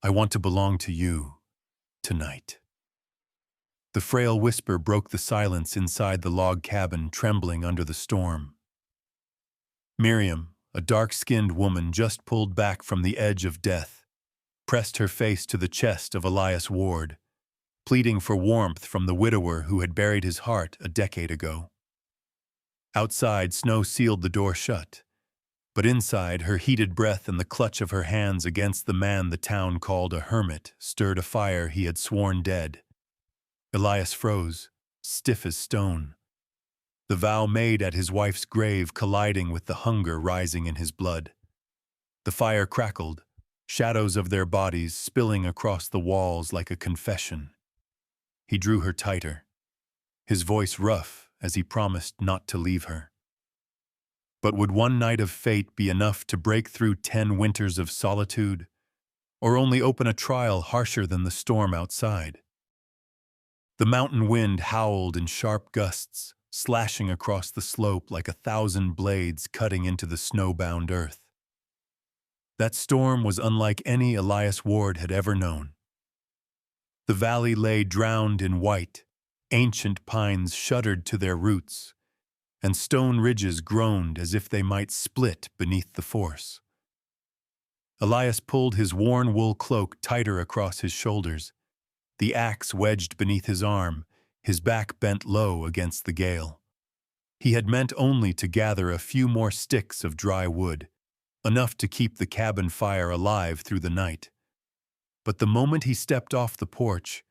I want to belong to you, tonight. The frail whisper broke the silence inside the log cabin, trembling under the storm. Miriam, a dark-skinned woman just pulled back from the edge of death, pressed her face to the chest of Elias Ward, pleading for warmth from the widower who had buried his heart a decade ago. Outside, snow sealed the door shut, but inside, her heated breath and the clutch of her hands against the man the town called a hermit stirred a fire he had sworn dead. Elias froze, stiff as stone, the vow made at his wife's grave colliding with the hunger rising in his blood. The fire crackled, shadows of their bodies spilling across the walls like a confession. He drew her tighter, his voice rough as he promised not to leave her. But would one night of fate be enough to break through 10 winters of solitude, or only open a trial harsher than the storm outside? The mountain wind howled in sharp gusts, slashing across the slope like 1,000 blades cutting into the snow-bound earth. That storm was unlike any Elias Ward had ever known. The valley lay drowned in white, ancient pines shuddered to their roots, and stone ridges groaned as if they might split beneath the force. Elias pulled his worn wool cloak tighter across his shoulders, the axe wedged beneath his arm, his back bent low against the gale. He had meant only to gather a few more sticks of dry wood, enough to keep the cabin fire alive through the night. But the moment he stepped off the porch,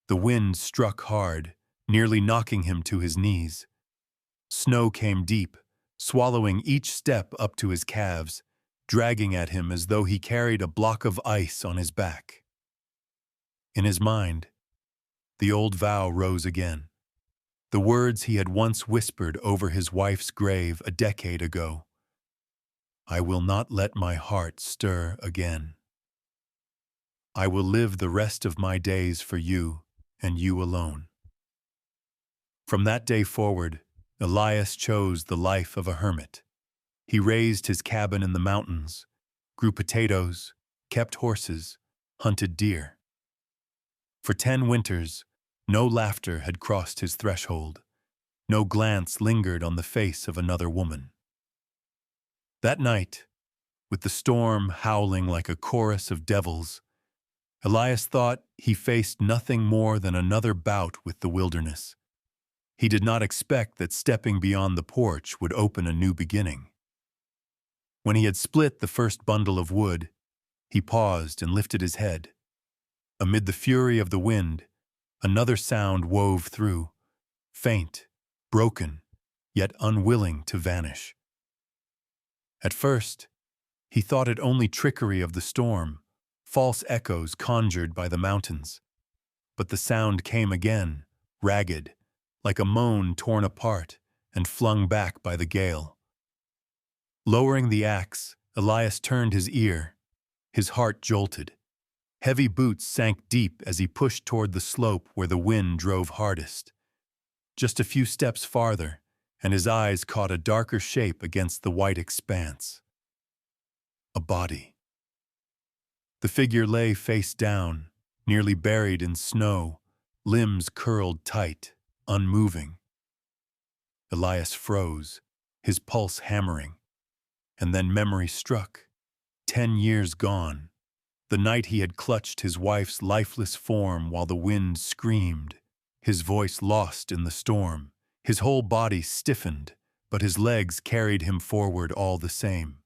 the wind struck hard, nearly knocking him to his knees. Snow came deep, swallowing each step up to his calves, dragging at him as though he carried a block of ice on his back. In his mind, the old vow rose again, the words he had once whispered over his wife's grave a decade ago. I will not let my heart stir again. I will live the rest of my days for you and you alone. From that day forward, Elias chose the life of a hermit. He raised his cabin in the mountains, grew potatoes, kept horses, hunted deer. For 10 winters, no laughter had crossed his threshold, no glance lingered on the face of another woman. That night, with the storm howling like a chorus of devils, Elias thought he faced nothing more than another bout with the wilderness. He did not expect that stepping beyond the porch would open a new beginning. When he had split the first bundle of wood, he paused and lifted his head. Amid the fury of the wind, another sound wove through, faint, broken, yet unwilling to vanish. At first, he thought it only trickery of the storm, false echoes conjured by the mountains. But the sound came again, ragged, like a moan torn apart and flung back by the gale. Lowering the axe, Elias turned his ear. His heart jolted. Heavy boots sank deep as he pushed toward the slope where the wind drove hardest. Just a few steps farther, and his eyes caught a darker shape against the white expanse. A body. The figure lay face down, nearly buried in snow, limbs curled tight, unmoving. Elias froze, his pulse hammering, and then memory struck. 10 years gone, the night he had clutched his wife's lifeless form while the wind screamed, his voice lost in the storm. His whole body stiffened, but his legs carried him forward all the same.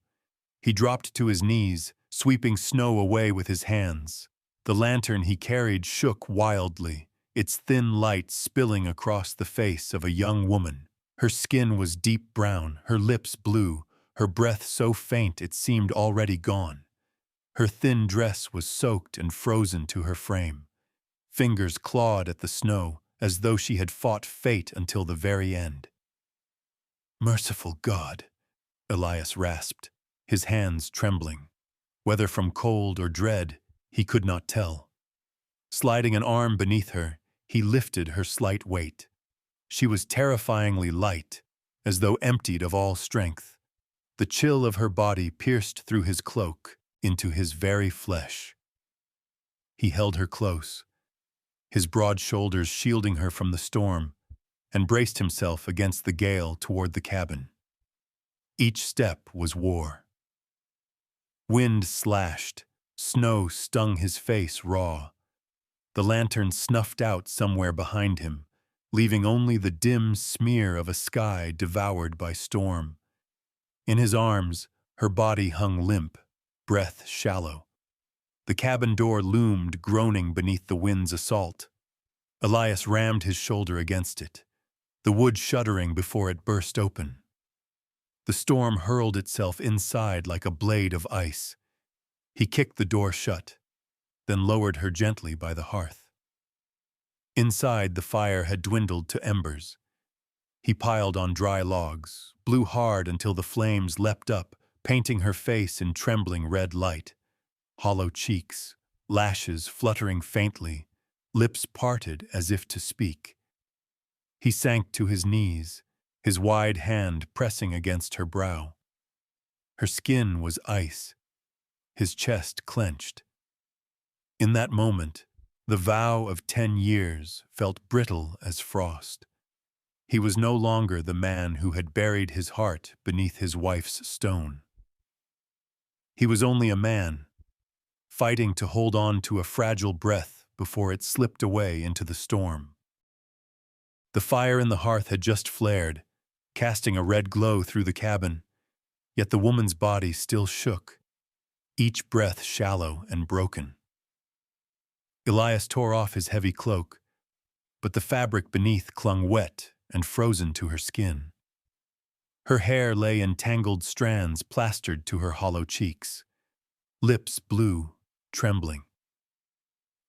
He dropped to his knees, sweeping snow away with his hands. The lantern he carried shook wildly, its thin light spilling across the face of a young woman. Her skin was deep brown, her lips blue, her breath so faint it seemed already gone. Her thin dress was soaked and frozen to her frame. Fingers clawed at the snow, as though she had fought fate until the very end. Merciful God, Elias rasped, his hands trembling. Whether from cold or dread, he could not tell. Sliding an arm beneath her, he lifted her slight weight. She was terrifyingly light, as though emptied of all strength. The chill of her body pierced through his cloak, into his very flesh. He held her close, his broad shoulders shielding her from the storm, and braced himself against the gale toward the cabin. Each step was war. Wind slashed, snow stung his face raw. The lantern snuffed out somewhere behind him, leaving only the dim smear of a sky devoured by storm. In his arms, her body hung limp, breath shallow. The cabin door loomed, groaning beneath the wind's assault. Elias rammed his shoulder against it, the wood shuddering before it burst open. The storm hurled itself inside like a blade of ice. He kicked the door shut, then lowered her gently by the hearth. Inside, the fire had dwindled to embers. He piled on dry logs, blew hard until the flames leapt up, painting her face in trembling red light. Hollow cheeks, lashes fluttering faintly, lips parted as if to speak. He sank to his knees, his wide hand pressing against her brow. Her skin was ice, his chest clenched. In that moment, the vow of 10 years felt brittle as frost. He was no longer the man who had buried his heart beneath his wife's stone. He was only a man, fighting to hold on to a fragile breath before it slipped away into the storm. The fire in the hearth had just flared, casting a red glow through the cabin, yet the woman's body still shook, each breath shallow and broken. Elias tore off his heavy cloak, but the fabric beneath clung wet and frozen to her skin. Her hair lay in tangled strands plastered to her hollow cheeks, lips blue, trembling.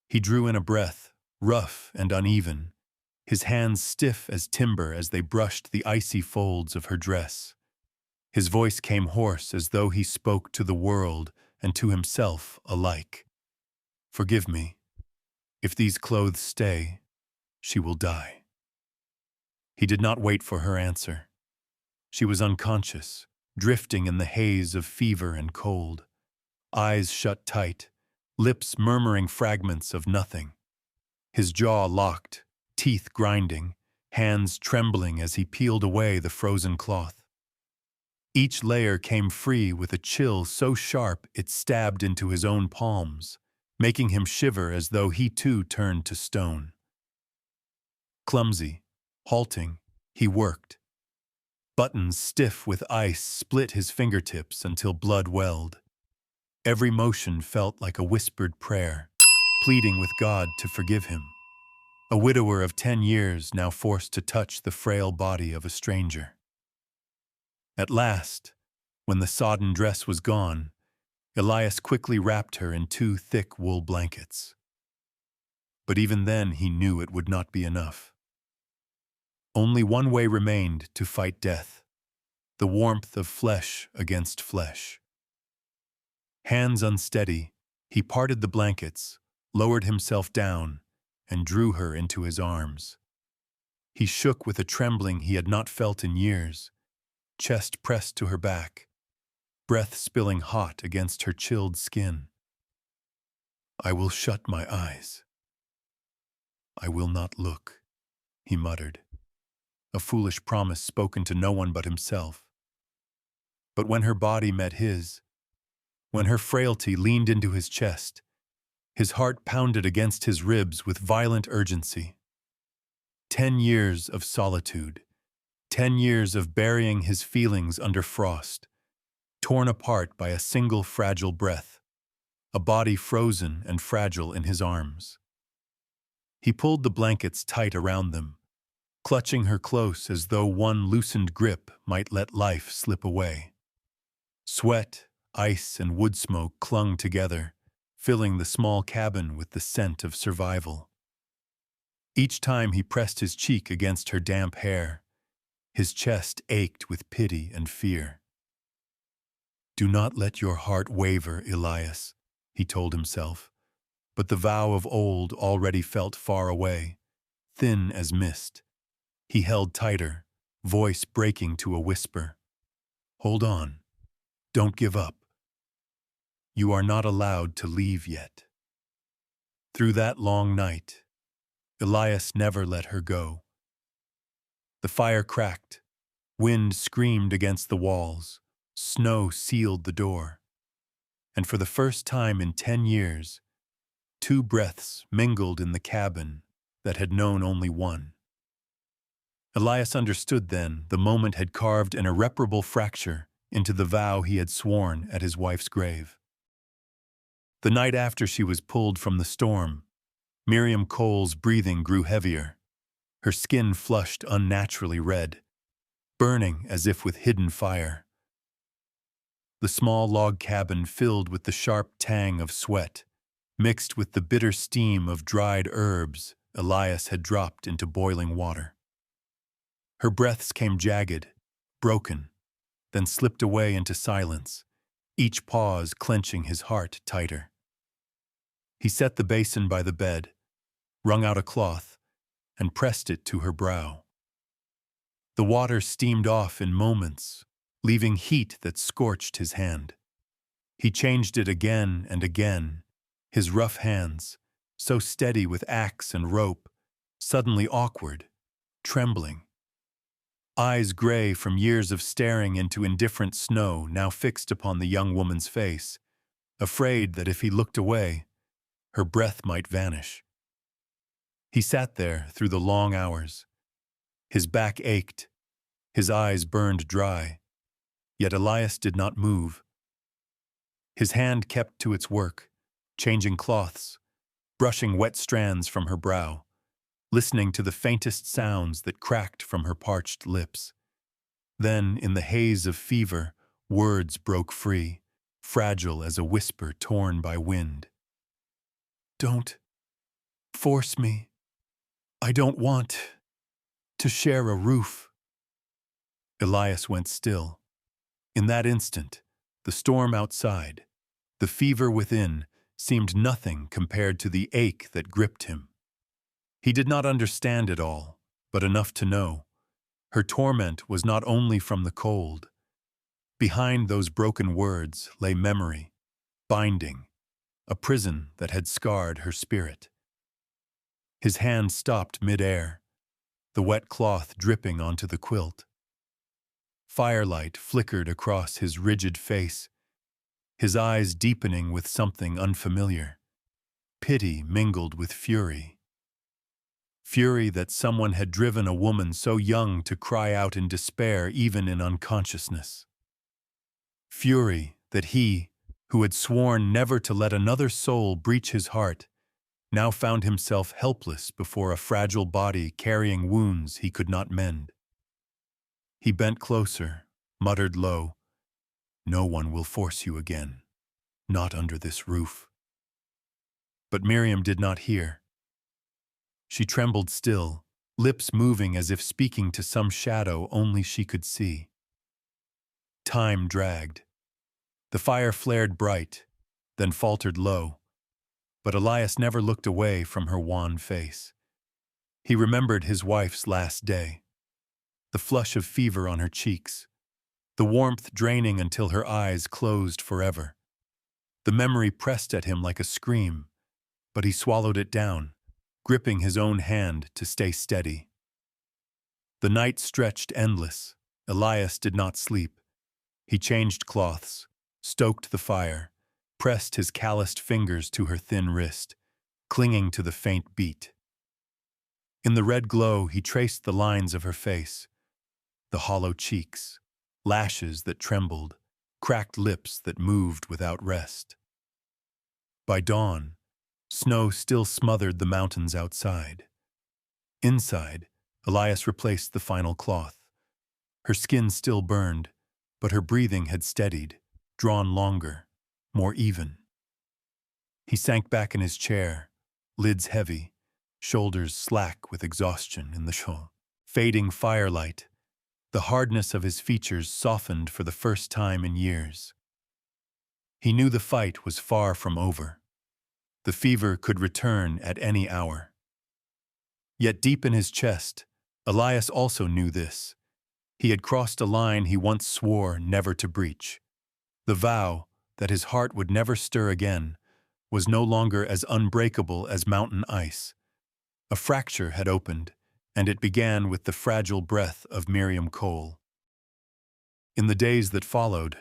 He drew in a breath, rough and uneven, his hands stiff as timber as they brushed the icy folds of her dress. His voice came hoarse as though he spoke to the world and to himself alike. "Forgive me. If these clothes stay, she will die." He did not wait for her answer. She was unconscious, drifting in the haze of fever and cold, eyes shut tight, lips murmuring fragments of nothing. His jaw locked, teeth grinding, hands trembling as he peeled away the frozen cloth. Each layer came free with a chill so sharp it stabbed into his own palms, making him shiver as though he too turned to stone. Clumsy, halting, he worked. Buttons stiff with ice split his fingertips until blood welled. Every motion felt like a whispered prayer, pleading with God to forgive him. A widower of 10 years now forced to touch the frail body of a stranger. At last, when the sodden dress was gone, Elias quickly wrapped her in 2 thick wool blankets. But even then he knew it would not be enough. Only one way remained to fight death, the warmth of flesh against flesh. Hands unsteady, he parted the blankets, lowered himself down, and drew her into his arms. He shook with a trembling he had not felt in years, chest pressed to her back, breath spilling hot against her chilled skin. "I will shut my eyes. I will not look," he muttered, a foolish promise spoken to no one but himself. But when her body met his, when her frailty leaned into his chest, his heart pounded against his ribs with violent urgency. 10 years of solitude, 10 years of burying his feelings under frost, torn apart by a single fragile breath, a body frozen and fragile in his arms. He pulled the blankets tight around them, clutching her close as though one loosened grip might let life slip away. Sweat, ice, and wood smoke clung together, filling the small cabin with the scent of survival. Each time he pressed his cheek against her damp hair, his chest ached with pity and fear. "Do not let your heart waver, Elias," he told himself, but the vow of old already felt far away, thin as mist. He held tighter, voice breaking to a whisper. "Hold on. Don't give up. You are not allowed to leave yet." Through that long night, Elias never let her go. The fire cracked, wind screamed against the walls, snow sealed the door, and for the first time in 10 years, two breaths mingled in the cabin that had known only one. Elias understood then the moment had carved an irreparable fracture into the vow he had sworn at his wife's grave. The night after she was pulled from the storm, Miriam Cole's breathing grew heavier. Her skin flushed unnaturally red, burning as if with hidden fire. The small log cabin filled with the sharp tang of sweat, mixed with the bitter steam of dried herbs Elias had dropped into boiling water. Her breaths came jagged, broken, then slipped away into silence, each pause clenching his heart tighter. He set the basin by the bed, wrung out a cloth, and pressed it to her brow. The water steamed off in moments, leaving heat that scorched his hand. He changed it again and again, his rough hands, so steady with axe and rope, suddenly awkward, trembling. Eyes gray from years of staring into indifferent snow now fixed upon the young woman's face, afraid that if he looked away, her breath might vanish. He sat there through the long hours. His back ached, his eyes burned dry, yet Elias did not move. His hand kept to its work, changing cloths, brushing wet strands from her brow, listening to the faintest sounds that cracked from her parched lips. Then, in the haze of fever, words broke free, fragile as a whisper torn by wind. "Don't force me. I don't want to share a roof." Elias went still. In that instant, the storm outside, the fever within, seemed nothing compared to the ache that gripped him. He did not understand it all, but enough to know. Her torment was not only from the cold. Behind those broken words lay memory, binding, a prison that had scarred her spirit. His hand stopped mid-air, the wet cloth dripping onto the quilt. Firelight flickered across his rigid face, his eyes deepening with something unfamiliar. Pity mingled with fury. Fury that someone had driven a woman so young to cry out in despair even in unconsciousness. Fury that he, who had sworn never to let another soul breach his heart, now found himself helpless before a fragile body carrying wounds he could not mend. He bent closer, muttered low, "No one will force you again, not under this roof." But Miriam did not hear. She trembled still, lips moving as if speaking to some shadow only she could see. Time dragged. The fire flared bright, then faltered low, but Elias never looked away from her wan face. He remembered his wife's last day, the flush of fever on her cheeks, the warmth draining until her eyes closed forever. The memory pressed at him like a scream, but he swallowed it down, gripping his own hand to stay steady. The night stretched endless. Elias did not sleep. He changed cloths, stoked the fire, pressed his calloused fingers to her thin wrist, clinging to the faint beat. In the red glow, he traced the lines of her face, the hollow cheeks, lashes that trembled, cracked lips that moved without rest. By dawn, snow still smothered the mountains outside. Inside, Elias replaced the final cloth. Her skin still burned, but her breathing had steadied, drawn longer, more even. He sank back in his chair, lids heavy, shoulders slack with exhaustion in the fading firelight. The hardness of his features softened for the first time in years. He knew the fight was far from over. The fever could return at any hour. Yet deep in his chest, Elias also knew this. He had crossed a line he once swore never to breach. The vow that his heart would never stir again, was no longer as unbreakable as mountain ice. A fracture had opened, and it began with the fragile breath of Miriam Cole. In the days that followed,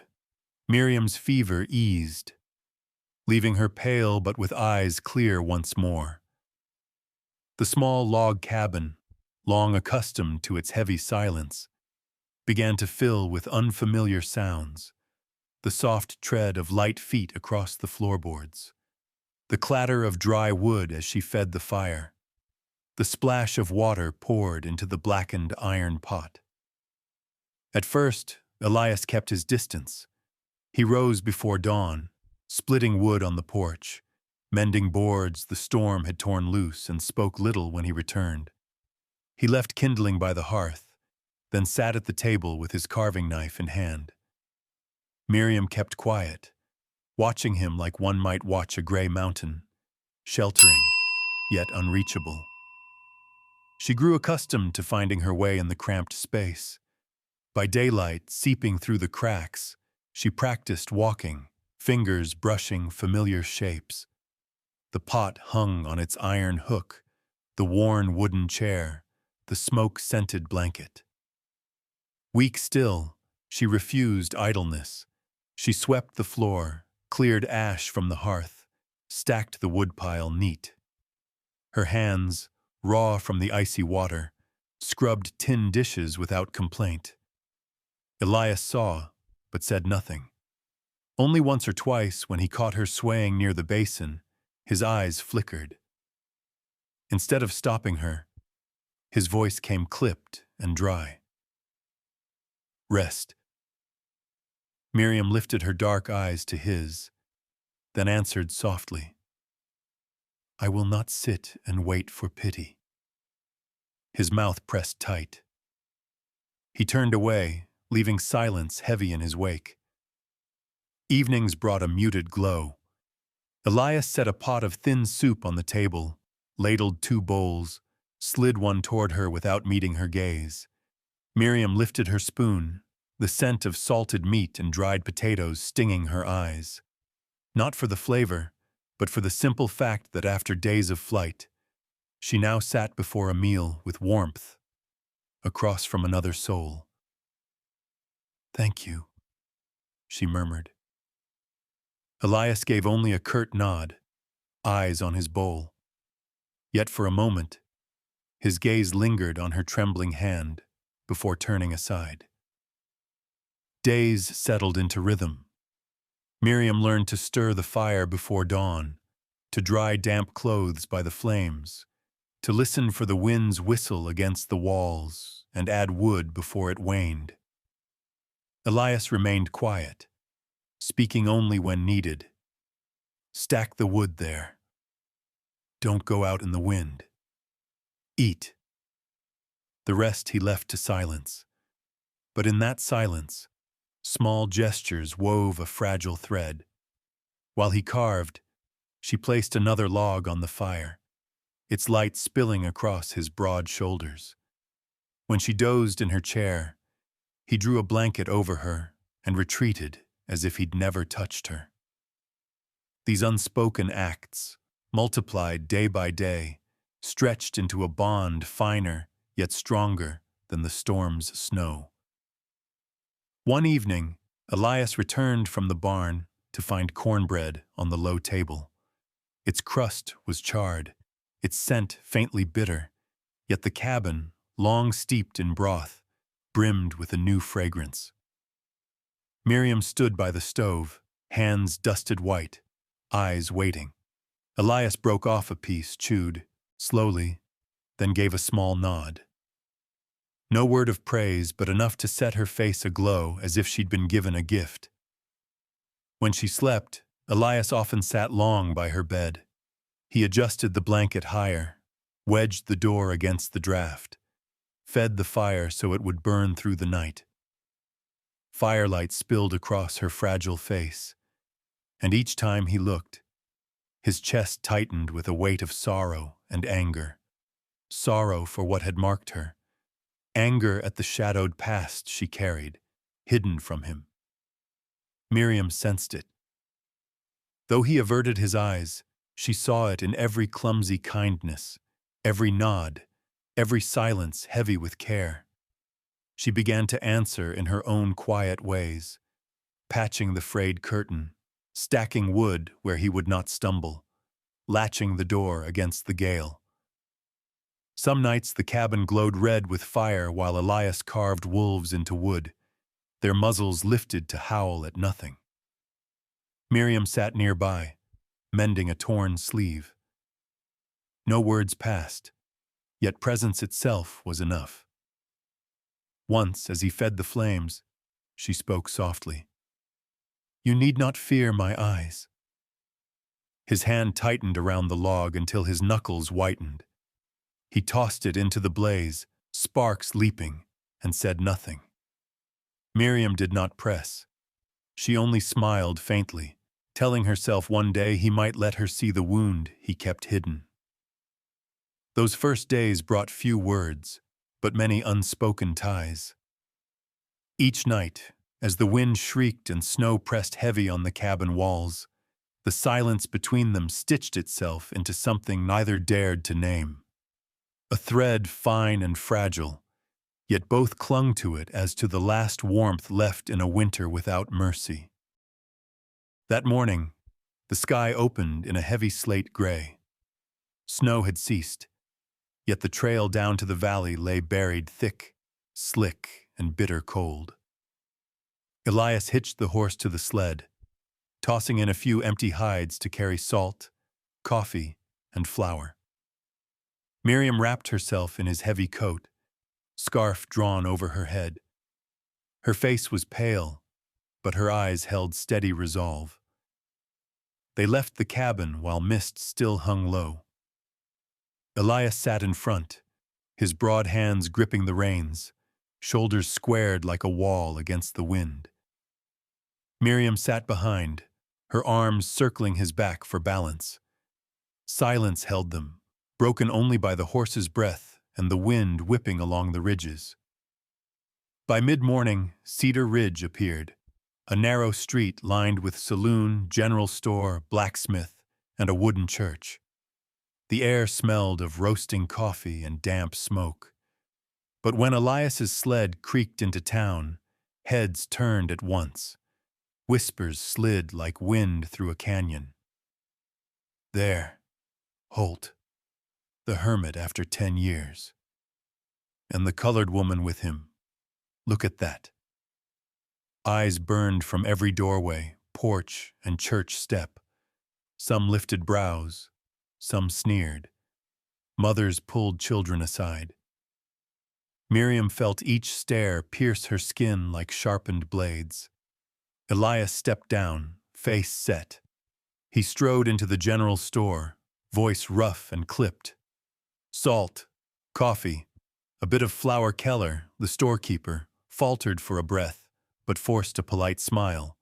Miriam's fever eased, leaving her pale but with eyes clear once more. The small log cabin, long accustomed to its heavy silence, began to fill with unfamiliar sounds: the soft tread of light feet across the floorboards, the clatter of dry wood as she fed the fire, the splash of water poured into the blackened iron pot. At first, Elias kept his distance. He rose before dawn, splitting wood on the porch, mending boards the storm had torn loose, and spoke little when he returned. He left kindling by the hearth, then sat at the table with his carving knife in hand. Miriam kept quiet, watching him like one might watch a gray mountain, sheltering, yet unreachable. She grew accustomed to finding her way in the cramped space. By daylight, seeping through the cracks, she practiced walking, fingers brushing familiar shapes. The pot hung on its iron hook, the worn wooden chair, the smoke-scented blanket. Weak still, she refused idleness. She swept the floor, cleared ash from the hearth, stacked the woodpile neat. Her hands, raw from the icy water, scrubbed tin dishes without complaint. Elias saw, but said nothing. Only once or twice, when he caught her swaying near the basin, his eyes flickered. Instead of stopping her, his voice came clipped and dry. "Rest." Miriam lifted her dark eyes to his, then answered softly, "I will not sit and wait for pity." His mouth pressed tight. He turned away, leaving silence heavy in his wake. Evenings brought a muted glow. Elias set a pot of thin soup on the table, ladled 2 bowls, slid one toward her without meeting her gaze. Miriam lifted her spoon, the scent of salted meat and dried potatoes stinging her eyes. Not for the flavor, but for the simple fact that after days of flight, she now sat before a meal with warmth, across from another soul. "Thank you," she murmured. Elias gave only a curt nod, eyes on his bowl. Yet for a moment, his gaze lingered on her trembling hand before turning aside. Days settled into rhythm. Miriam learned to stir the fire before dawn, to dry damp clothes by the flames, to listen for the wind's whistle against the walls and add wood before it waned. Elias remained quiet, speaking only when needed. "Stack the wood there. Don't go out in the wind. Eat." The rest he left to silence. But in that silence, small gestures wove a fragile thread. While he carved, she placed another log on the fire, its light spilling across his broad shoulders. When she dozed in her chair, he drew a blanket over her and retreated as if he'd never touched her. These unspoken acts, multiplied day by day, stretched into a bond finer yet stronger than the storm's snow. One evening, Elias returned from the barn to find cornbread on the low table. Its crust was charred, its scent faintly bitter, yet the cabin, long steeped in broth, brimmed with a new fragrance. Miriam stood by the stove, hands dusted white, eyes waiting. Elias broke off a piece, chewed, slowly, then gave a small nod. No word of praise, but enough to set her face aglow as if she'd been given a gift. When she slept, Elias often sat long by her bed. He adjusted the blanket higher, wedged the door against the draft, fed the fire so it would burn through the night. Firelight spilled across her fragile face, and each time he looked, his chest tightened with a weight of sorrow and anger. Sorrow for what had marked her, anger at the shadowed past she carried, hidden from him. Miriam sensed it. Though he averted his eyes, she saw it in every clumsy kindness, every nod, every silence heavy with care. She began to answer in her own quiet ways, patching the frayed curtain, stacking wood where he would not stumble, latching the door against the gale. Some nights the cabin glowed red with fire while Elias carved wolves into wood, their muzzles lifted to howl at nothing. Miriam sat nearby, mending a torn sleeve. No words passed, yet presence itself was enough. Once, as he fed the flames, she spoke softly. "You need not fear my eyes." His hand tightened around the log until his knuckles whitened. He tossed it into the blaze, sparks leaping, and said nothing. Miriam did not press. She only smiled faintly, telling herself one day he might let her see the wound he kept hidden. Those first days brought few words, but many unspoken ties. Each night, as the wind shrieked and snow pressed heavy on the cabin walls, the silence between them stitched itself into something neither dared to name. A thread fine and fragile, yet both clung to it as to the last warmth left in a winter without mercy. That morning, the sky opened in a heavy slate gray. Snow had ceased, yet the trail down to the valley lay buried thick, slick, and bitter cold. Elias hitched the horse to the sled, tossing in a few empty hides to carry salt, coffee, and flour. Miriam wrapped herself in his heavy coat, scarf drawn over her head. Her face was pale, but her eyes held steady resolve. They left the cabin while mist still hung low. Elias sat in front, his broad hands gripping the reins, shoulders squared like a wall against the wind. Miriam sat behind, her arms circling his back for balance. Silence held them, broken only by the horse's breath and the wind whipping along the ridges. By mid-morning, Cedar Ridge appeared, a narrow street lined with saloon, general store, blacksmith, and a wooden church. The air smelled of roasting coffee and damp smoke. But when Elias's sled creaked into town, heads turned at once. Whispers slid like wind through a canyon. There, Holt, the hermit after 10 years. And the colored woman with him. Look at that. Eyes burned from every doorway, porch, and church step. Some lifted brows, some sneered. Mothers pulled children aside. Miriam felt each stare pierce her skin like sharpened blades. Elias stepped down, face set. He strode into the general store, voice rough and clipped. Salt, coffee, a bit of flour. Keller, the storekeeper, faltered for a breath, but forced a polite smile,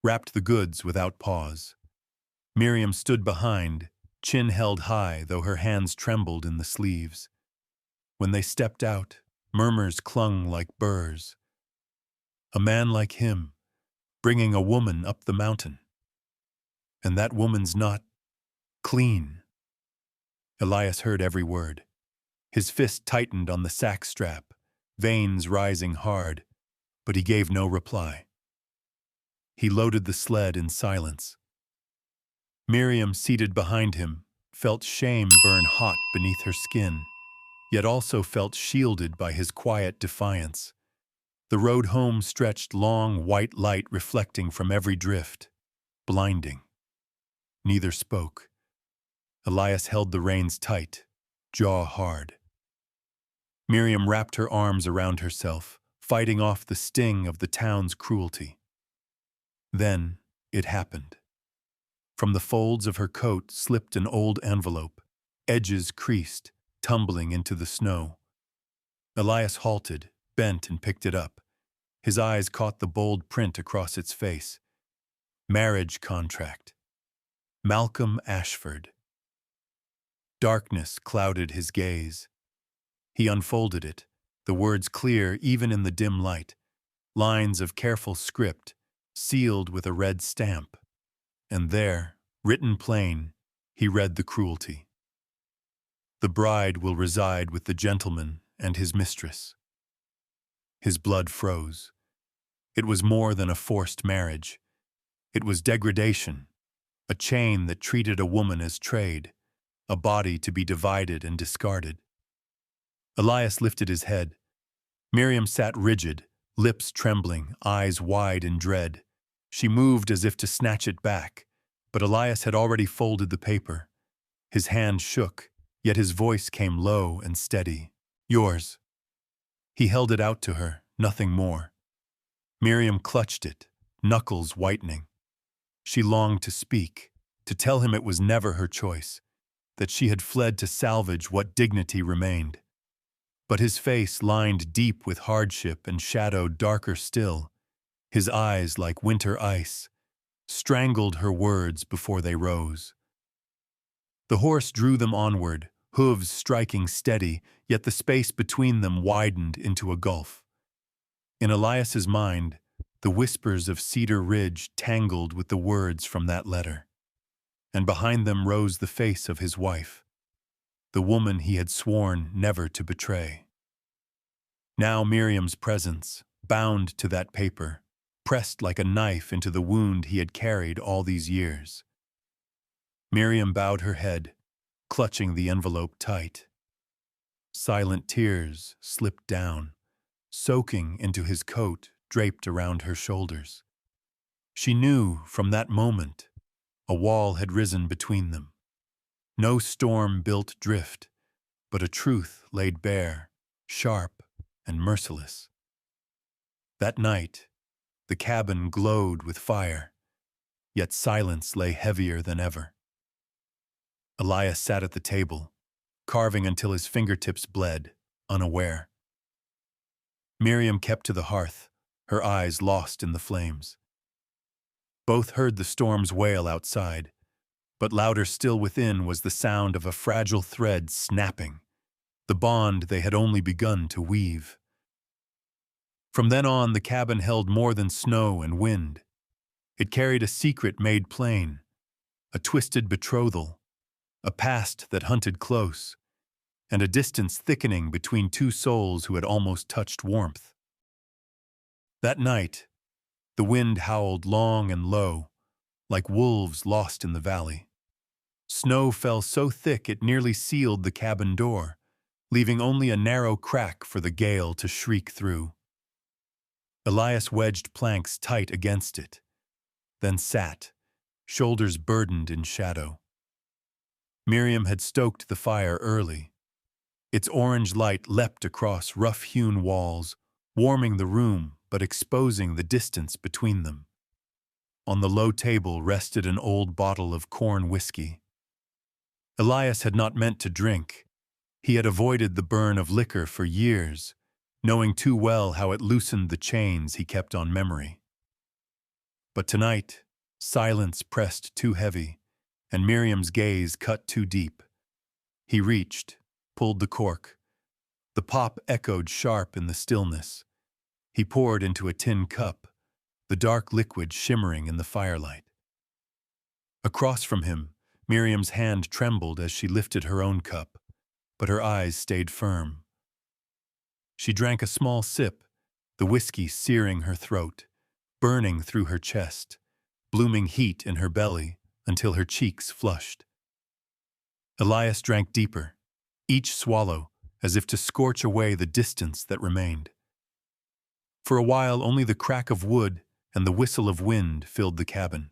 wrapped the goods without pause. Miriam stood behind, chin held high though her hands trembled in the sleeves. When they stepped out, murmurs clung like burrs. A man like him, bringing a woman up the mountain. And that woman's not clean. Elias heard every word. His fist tightened on the sack strap, veins rising hard, but he gave no reply. He loaded the sled in silence. Miriam, seated behind him, felt shame burn hot beneath her skin, yet also felt shielded by his quiet defiance. The road home stretched long, white light reflecting from every drift, blinding. Neither spoke. Elias held the reins tight, jaw hard. Miriam wrapped her arms around herself, fighting off the sting of the town's cruelty. Then it happened. From the folds of her coat slipped an old envelope, edges creased, tumbling into the snow. Elias halted, bent and picked it up. His eyes caught the bold print across its face. Marriage contract. Malcolm Ashford. Darkness clouded his gaze. He unfolded it, the words clear even in the dim light, lines of careful script, sealed with a red stamp. And there, Written plain, he read the cruelty. The bride will reside with the gentleman and his mistress. His blood froze. It was more than a forced marriage. It was degradation, a chain that treated a woman as trade, a body to be divided and discarded. Elias lifted his head. Miriam sat rigid, lips trembling, eyes wide in dread. She moved as if to snatch it back, but Elias had already folded the paper. His hand shook, yet his voice came low and steady. Yours. He held it out to her, nothing more. Miriam clutched it, knuckles whitening. She longed to speak, to tell him it was never her choice, that she had fled to salvage what dignity remained. But his face, lined deep with hardship and shadowed darker still, his eyes like winter ice, strangled her words before they rose. The horse drew them onward, hooves striking steady, yet the space between them widened into a gulf. In Elias's mind, the whispers of Cedar Ridge tangled with the words from that letter, and behind them rose the face of his wife, the woman he had sworn never to betray. Now Miriam's presence, bound to that paper, pressed like a knife into the wound he had carried all these years. Miriam bowed her head, clutching the envelope tight. Silent tears slipped down, soaking into his coat draped around her shoulders. She knew from that moment a wall had risen between them. No storm-built drift, but a truth laid bare, sharp and merciless. That night, the cabin glowed with fire, yet silence lay heavier than ever. Elias sat at the table, carving until his fingertips bled, unaware. Miriam kept to the hearth, her eyes lost in the flames. Both heard the storm's wail outside, but louder still within was the sound of a fragile thread snapping, the bond they had only begun to weave. From then on, the cabin held more than snow and wind. It carried a secret made plain, a twisted betrothal, a past that hunted close, and a distance thickening between two souls who had almost touched warmth. That night, the wind howled long and low, like wolves lost in the valley. Snow fell so thick it nearly sealed the cabin door, leaving only a narrow crack for the gale to shriek through. Elias wedged planks tight against it, then sat, shoulders burdened in shadow. Miriam had stoked the fire early. Its orange light leapt across rough-hewn walls, warming the room but exposing the distance between them. On the low table rested an old bottle of corn whiskey. Elias had not meant to drink. He had avoided the burn of liquor for years, knowing too well how it loosened the chains he kept on memory. But tonight, silence pressed too heavy, and Miriam's gaze cut too deep. He reached, pulled the cork. The pop echoed sharp in the stillness. He poured into a tin cup, the dark liquid shimmering in the firelight. Across from him, Miriam's hand trembled as she lifted her own cup, but her eyes stayed firm. She drank a small sip, the whiskey searing her throat, burning through her chest, blooming heat in her belly until her cheeks flushed. Elias drank deeper, each swallow as if to scorch away the distance that remained. For a while, only the crack of wood and the whistle of wind filled the cabin.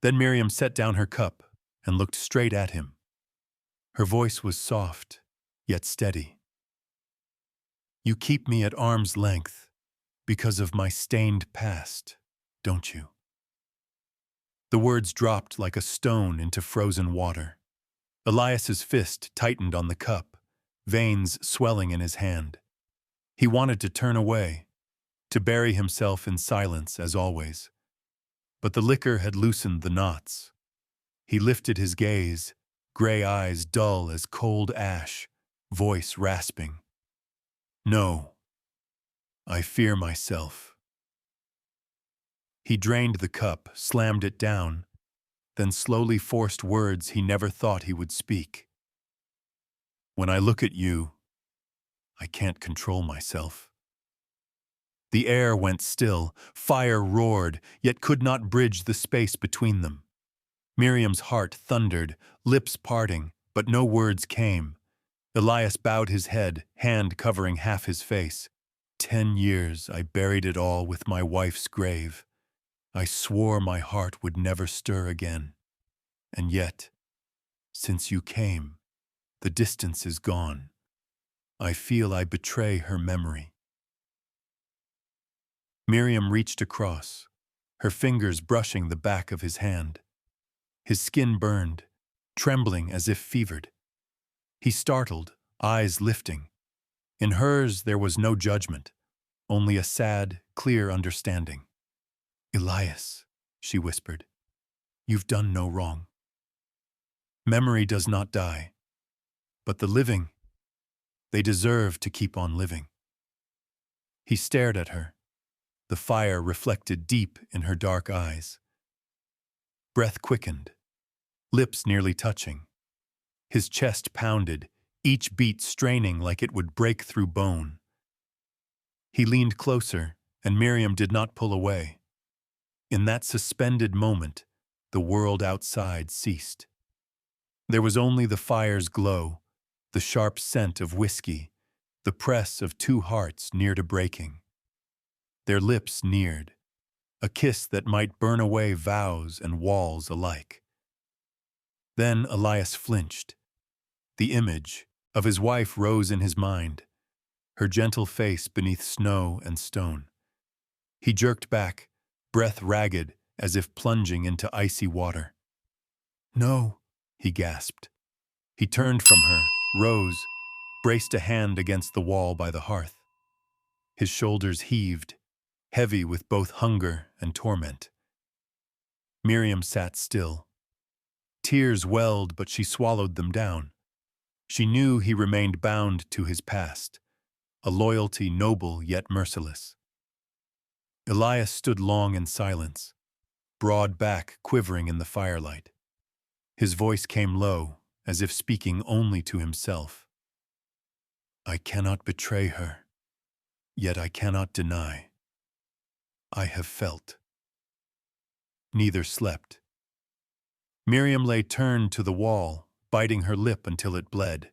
Then Miriam set down her cup and looked straight at him. Her voice was soft, yet steady. You keep me at arm's length because of my stained past, don't you? The words dropped like a stone into frozen water. Elias's fist tightened on the cup, veins swelling in his hand. He wanted to turn away, to bury himself in silence as always. But the liquor had loosened the knots. He lifted his gaze, gray eyes dull as cold ash, voice rasping. No, I fear myself. He drained the cup, slammed it down, then slowly forced words he never thought he would speak. "When I look at you, I can't control myself." The air went still, fire roared, yet could not bridge the space between them. Miriam's heart thundered, lips parting, but no words came. Elias bowed his head, hand covering half his face. 10 years I buried it all with my wife's grave. I swore my heart would never stir again. And yet, since you came, the distance is gone. I feel I betray her memory. Miriam reached across, her fingers brushing the back of his hand. His skin burned, trembling as if fevered. He startled, eyes lifting. In hers there was no judgment, only a sad, clear understanding. "Elias," she whispered, "you've done no wrong. Memory does not die, but the living, they deserve to keep on living." He stared at her, the fire reflected deep in her dark eyes. Breath quickened, lips nearly touching. His chest pounded, each beat straining like it would break through bone. He leaned closer, and Miriam did not pull away. In that suspended moment, the world outside ceased. There was only the fire's glow, the sharp scent of whiskey, the press of two hearts near to breaking. Their lips neared, a kiss that might burn away vows and walls alike. Then Elias flinched. The image of his wife rose in his mind, her gentle face beneath snow and stone. He jerked back, breath ragged as if plunging into icy water. "No," he gasped. He turned from her, rose, braced a hand against the wall by the hearth. His shoulders heaved, heavy with both hunger and torment. Miriam sat still. Tears welled, but she swallowed them down. She knew he remained bound to his past, a loyalty noble yet merciless. Elias stood long in silence, broad back quivering in the firelight. His voice came low, as if speaking only to himself. "I cannot betray her, yet I cannot deny. I have felt." Neither slept. Miriam lay turned to the wall, biting her lip until it bled.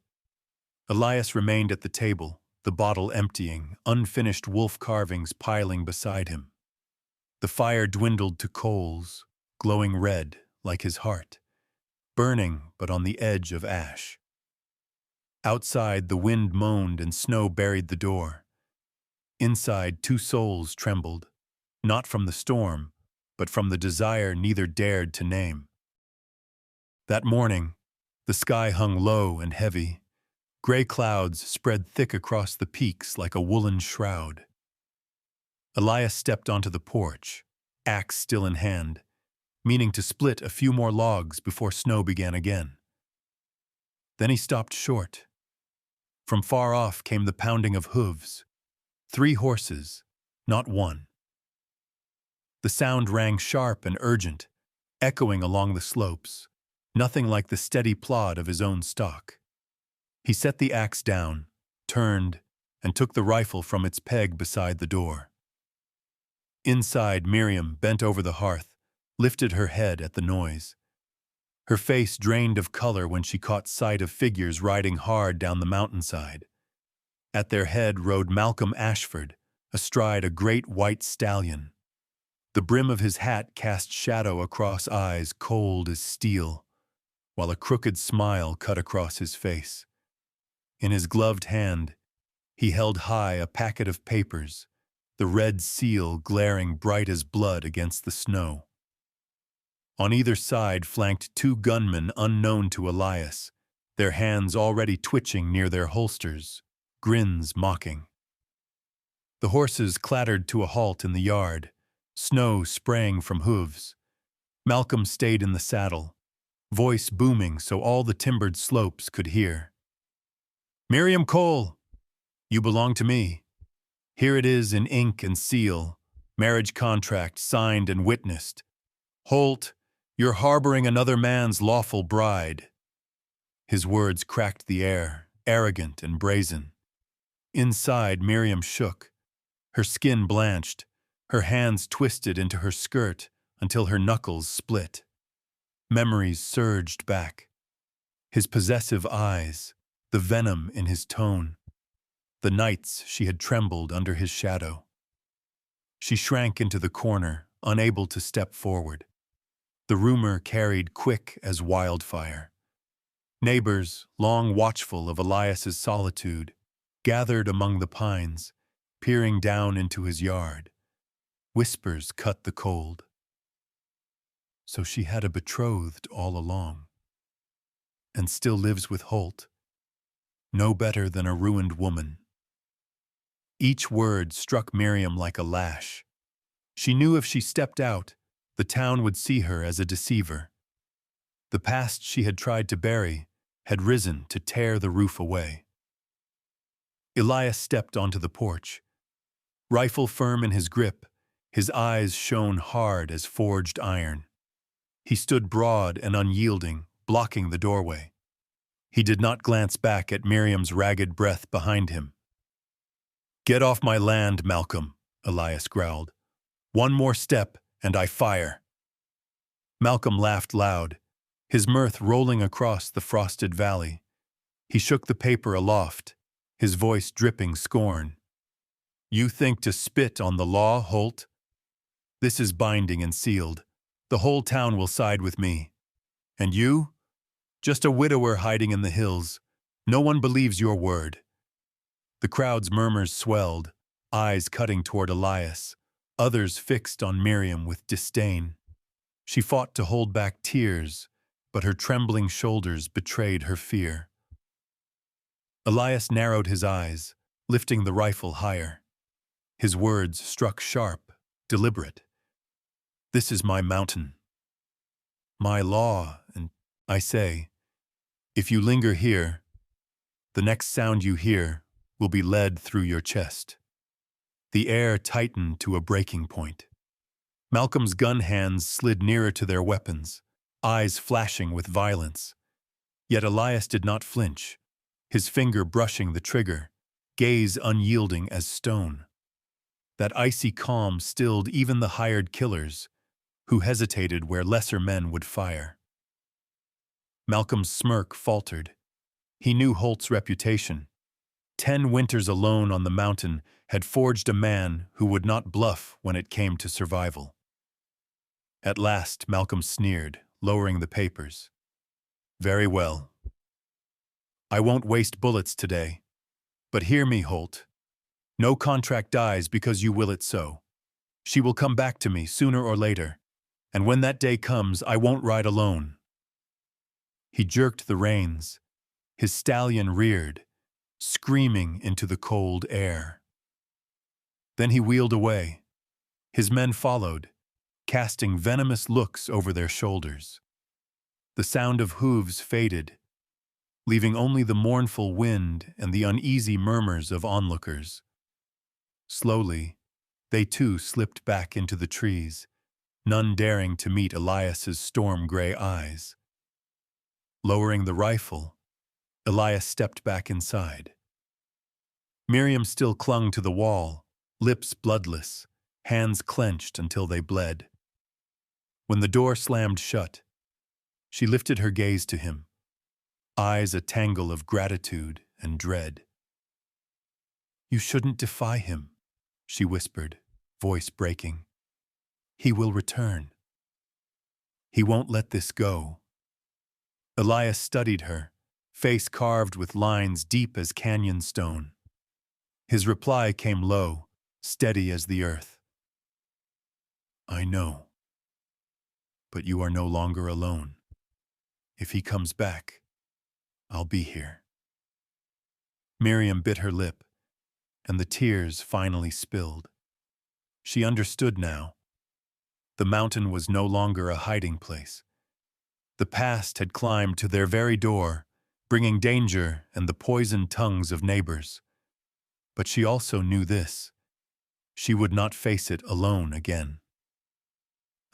Elias remained at the table, the bottle emptying, unfinished wolf carvings piling beside him. The fire dwindled to coals, glowing red like his heart, burning but on the edge of ash. Outside, the wind moaned and snow buried the door. Inside, two souls trembled, not from the storm, but from the desire neither dared to name. That morning, the sky hung low and heavy. Gray clouds spread thick across the peaks like a woolen shroud. Elias stepped onto the porch, axe still in hand, meaning to split a few more logs before snow began again. Then he stopped short. From far off came the pounding of hooves. 3 horses, not one. The sound rang sharp and urgent, echoing along the slopes, nothing like the steady plod of his own stock. He set the axe down, turned, and took the rifle from its peg beside the door. Inside, Miriam bent over the hearth, lifted her head at the noise. Her face drained of color when she caught sight of figures riding hard down the mountainside. At their head rode Malcolm Ashford, astride a great white stallion. The brim of his hat cast shadow across eyes cold as steel, while a crooked smile cut across his face. In his gloved hand, he held high a packet of papers, the red seal glaring bright as blood against the snow. On either side flanked 2 gunmen unknown to Elias, their hands already twitching near their holsters, grins mocking. The horses clattered to a halt in the yard, snow spraying from hooves. Malcolm stayed in the saddle, voice booming so all the timbered slopes could hear. "Miriam Cole, you belong to me. Here it is in ink and seal, marriage contract signed and witnessed. Holt, You're harboring another man's lawful bride." His words cracked the air, arrogant and brazen. Inside, Miriam shook. Her skin blanched, her hands twisted into her skirt until her knuckles split. Memories surged back. His possessive eyes, the venom in his tone, the nights she had trembled under his shadow. She shrank into the corner, unable to step forward. The rumor carried quick as wildfire. Neighbors, long watchful of Elias's solitude, gathered among the pines, peering down into his yard. Whispers cut the cold. So she had a betrothed all along, and still lives with Holt, no better than a ruined woman. Each word struck Miriam like a lash. She knew if she stepped out, the town would see her as a deceiver. The past she had tried to bury had risen to tear the roof away. Elias stepped onto the porch. Rifle firm in his grip, his eyes shone hard as forged iron. He stood broad and unyielding, blocking the doorway. He did not glance back at Miriam's ragged breath behind him. "Get off my land, Malcolm," Elias growled. "One more step, and I fire." Malcolm laughed loud, his mirth rolling across the frosted valley. He shook the paper aloft, his voice dripping scorn. "You think to spit on the law, Holt? This is binding and sealed. The whole town will side with me. And you? Just a widower hiding in the hills. No one believes your word." The crowd's murmurs swelled, eyes cutting toward Elias, others fixed on Miriam with disdain. She fought to hold back tears, but her trembling shoulders betrayed her fear. Elias narrowed his eyes, lifting the rifle higher. His words struck sharp, deliberate. "This is my mountain, my law, and I say, if you linger here, the next sound you hear will be led through your chest." The air tightened to a breaking point. Malcolm's gun hands slid nearer to their weapons, eyes flashing with violence. Yet Elias did not flinch, his finger brushing the trigger, gaze unyielding as stone. That icy calm stilled even the hired killers, who hesitated where lesser men would fire. Malcolm's smirk faltered. He knew Holt's reputation. 10 winters alone on the mountain had forged a man who would not bluff when it came to survival. At last, Malcolm sneered, lowering the papers. "Very well. I won't waste bullets today. But hear me, Holt. No contract dies because you will it so. She will come back to me sooner or later, and when that day comes, I won't ride alone." He jerked the reins. His stallion reared, screaming into the cold air. Then he wheeled away. His men followed, casting venomous looks over their shoulders. The sound of hooves faded, leaving only the mournful wind and the uneasy murmurs of onlookers. Slowly, they too slipped back into the trees, none daring to meet Elias's storm-gray eyes. Lowering the rifle, Elias stepped back inside. Miriam still clung to the wall, lips bloodless, hands clenched until they bled. When the door slammed shut, she lifted her gaze to him, eyes a tangle of gratitude and dread. "You shouldn't defy him," she whispered, voice breaking. "He will return. He won't let this go." Elias studied her, face carved with lines deep as canyon stone. His reply came low, steady as the earth. "I know. But you are no longer alone. If he comes back, I'll be here." Miriam bit her lip, and the tears finally spilled. She understood now. The mountain was no longer a hiding place. The past had climbed to their very door, bringing danger and the poisoned tongues of neighbors. But she also knew this: she would not face it alone again.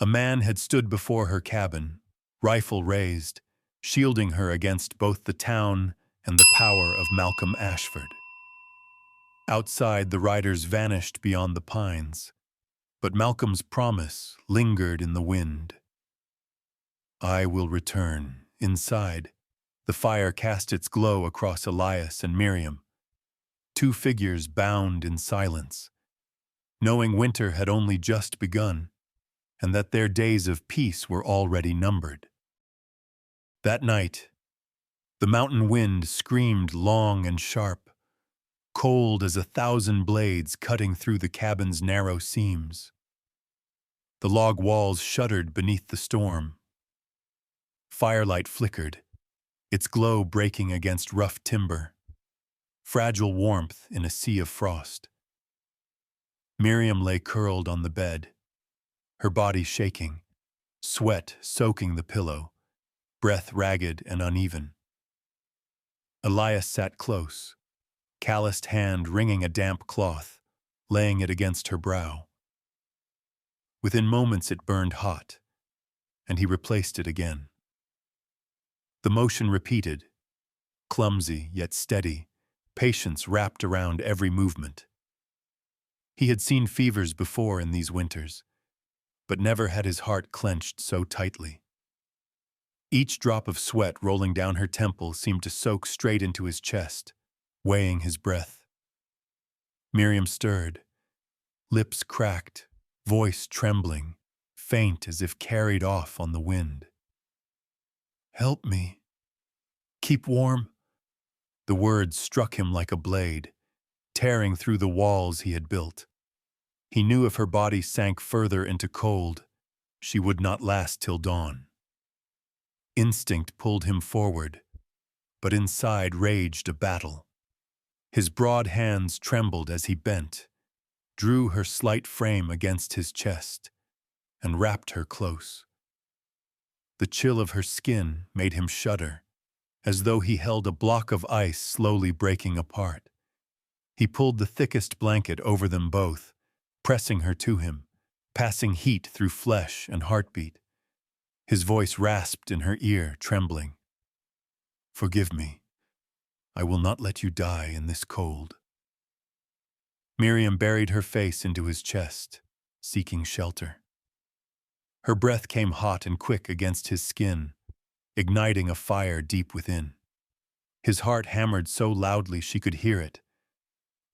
A man had stood before her cabin, rifle raised, shielding her against both the town and the power of Malcolm Ashford. Outside, the riders vanished beyond the pines, but Malcolm's promise lingered in the wind. I will return. Inside, the fire cast its glow across Elias and Miriam, two figures bound in silence, knowing winter had only just begun, and that their days of peace were already numbered. That night, the mountain wind screamed long and sharp, cold as 1,000 blades cutting through the cabin's narrow seams. The log walls shuddered beneath the storm. Firelight flickered, its glow breaking against rough timber, fragile warmth in a sea of frost. Miriam lay curled on the bed, her body shaking, sweat soaking the pillow, breath ragged and uneven. Elias sat close, calloused hand wringing a damp cloth, laying it against her brow. Within moments it burned hot, and he replaced it again. The motion repeated, clumsy yet steady, patience wrapped around every movement. He had seen fevers before in these winters, but never had his heart clenched so tightly. Each drop of sweat rolling down her temple seemed to soak straight into his chest, weighing his breath. Miriam stirred, lips cracked, voice trembling, faint as if carried off on the wind. Help me. Keep warm. The words struck him like a blade, tearing through the walls he had built. He knew if her body sank further into cold, she would not last till dawn. Instinct pulled him forward, but inside raged a battle. His broad hands trembled as he bent, drew her slight frame against his chest, and wrapped her close. The chill of her skin made him shudder, as though he held a block of ice slowly breaking apart. He pulled the thickest blanket over them both, pressing her to him, passing heat through flesh and heartbeat. His voice rasped in her ear, trembling. Forgive me. I will not let you die in this cold. Miriam buried her face into his chest, seeking shelter. Her breath came hot and quick against his skin, igniting a fire deep within. His heart hammered so loudly she could hear it,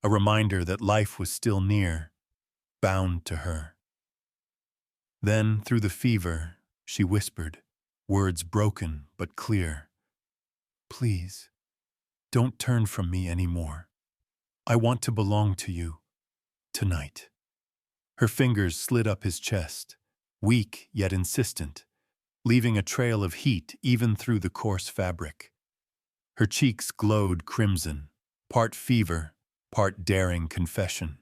a reminder that life was still near, bound to her. Then, through the fever, she whispered, words broken but clear. Please, don't turn from me anymore. I want to belong to you, tonight. Her fingers slid up his chest, weak yet insistent, leaving a trail of heat even through the coarse fabric. Her cheeks glowed crimson, part fever, part daring confession.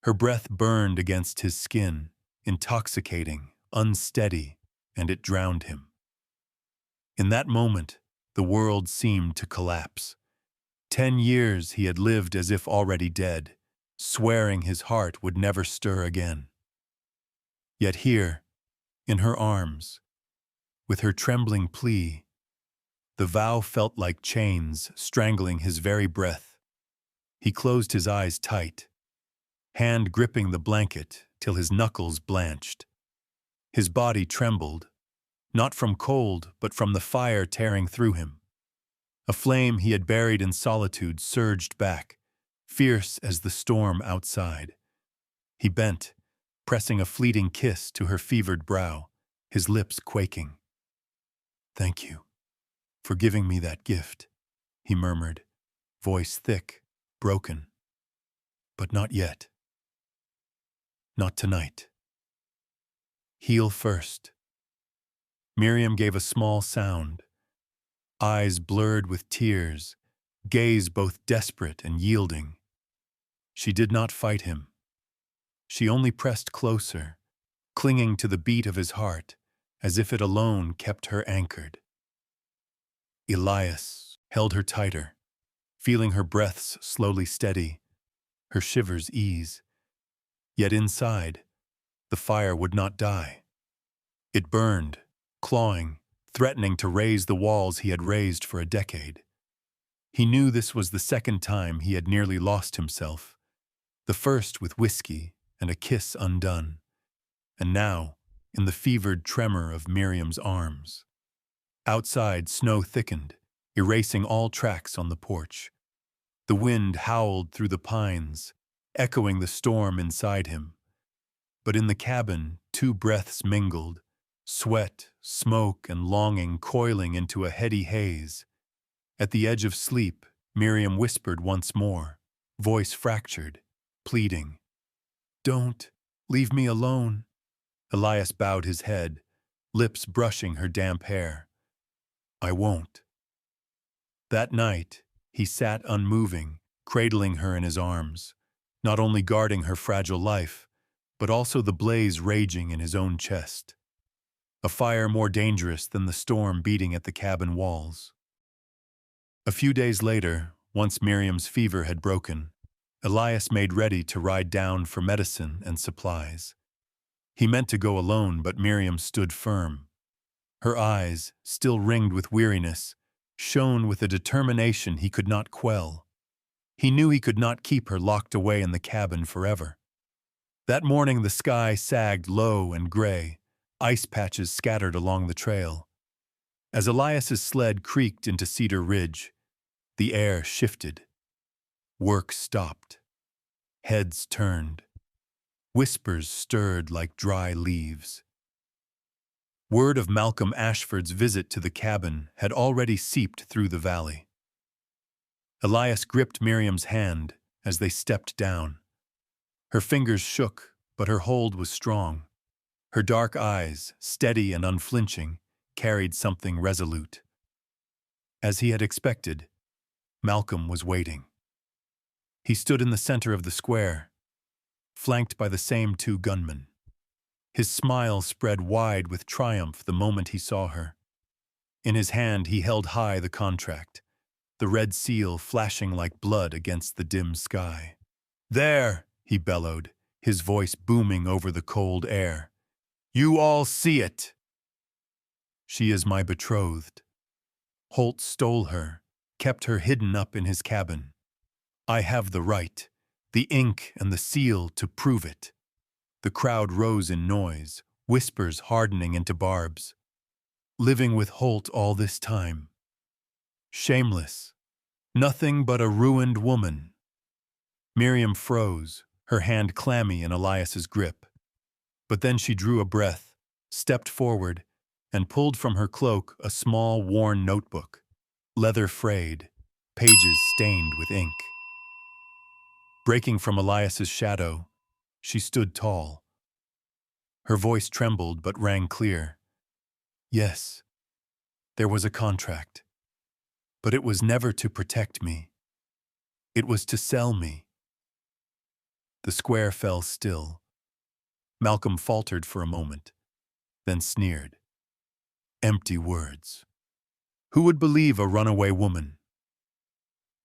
Her breath burned against his skin, intoxicating, unsteady, and it drowned him. In that moment, the world seemed to collapse. 10 years he had lived as if already dead, swearing his heart would never stir again. Yet here, in her arms, with her trembling plea, the vow felt like chains strangling his very breath. He closed his eyes tight, hand gripping the blanket till his knuckles blanched. His body trembled, not from cold but from the fire tearing through him. A flame he had buried in solitude surged back, fierce as the storm outside. He bent, pressing a fleeting kiss to her fevered brow, his lips quaking. Thank you for giving me that gift, he murmured, voice thick, broken. But not yet. Not tonight. Heal first. Miriam gave a small sound, eyes blurred with tears, gaze both desperate and yielding. She did not fight him. She only pressed closer, clinging to the beat of his heart, as if it alone kept her anchored. Elias held her tighter, feeling her breaths slowly steady, her shivers ease. Yet inside, the fire would not die. It burned, clawing, threatening to raze the walls he had raised for a decade. He knew this was the second time he had nearly lost himself, the first with whiskey and a kiss undone, and now in the fevered tremor of Miriam's arms. Outside, snow thickened, erasing all tracks on the porch. The wind howled through the pines, echoing the storm inside him. But in the cabin, two breaths mingled, sweat, smoke, and longing coiling into a heady haze. At the edge of sleep, Miriam whispered once more, voice fractured, pleading, "Don't leave me alone." Elias bowed his head, lips brushing her damp hair. "I won't." That night, he sat unmoving, cradling her in his arms, not only guarding her fragile life, but also the blaze raging in his own chest. A fire more dangerous than the storm beating at the cabin walls. A few days later, once Miriam's fever had broken, Elias made ready to ride down for medicine and supplies. He meant to go alone, but Miriam stood firm. Her eyes, still ringed with weariness, shone with a determination he could not quell. He knew he could not keep her locked away in the cabin forever. That morning the sky sagged low and gray, ice patches scattered along the trail. As Elias's sled creaked into Cedar Ridge, the air shifted. Work stopped. Heads turned. Whispers stirred like dry leaves. Word of Malcolm Ashford's visit to the cabin had already seeped through the valley. Elias gripped Miriam's hand as they stepped down. Her fingers shook, but her hold was strong. Her dark eyes, steady and unflinching, carried something resolute. As he had expected, Malcolm was waiting. He stood in the center of the square, flanked by the same two gunmen. His smile spread wide with triumph the moment he saw her. In his hand he held high the contract, the red seal flashing like blood against the dim sky. "There," he bellowed, his voice booming over the cold air. "You all see it. She is my betrothed. Holt stole her, kept her hidden up in his cabin. I have the right, the ink and the seal to prove it." The crowd rose in noise, whispers hardening into barbs. Living with Holt all this time. Shameless. Nothing but a ruined woman. Miriam froze, her hand clammy in Elias's grip. But then she drew a breath, stepped forward, and pulled from her cloak a small, worn notebook, leather frayed, pages stained with ink. Breaking from Elias's shadow, she stood tall. Her voice trembled but rang clear. "Yes, there was a contract. But it was never to protect me. It was to sell me." The square fell still. Malcolm faltered for a moment, then sneered. Empty words. Who would believe a runaway woman?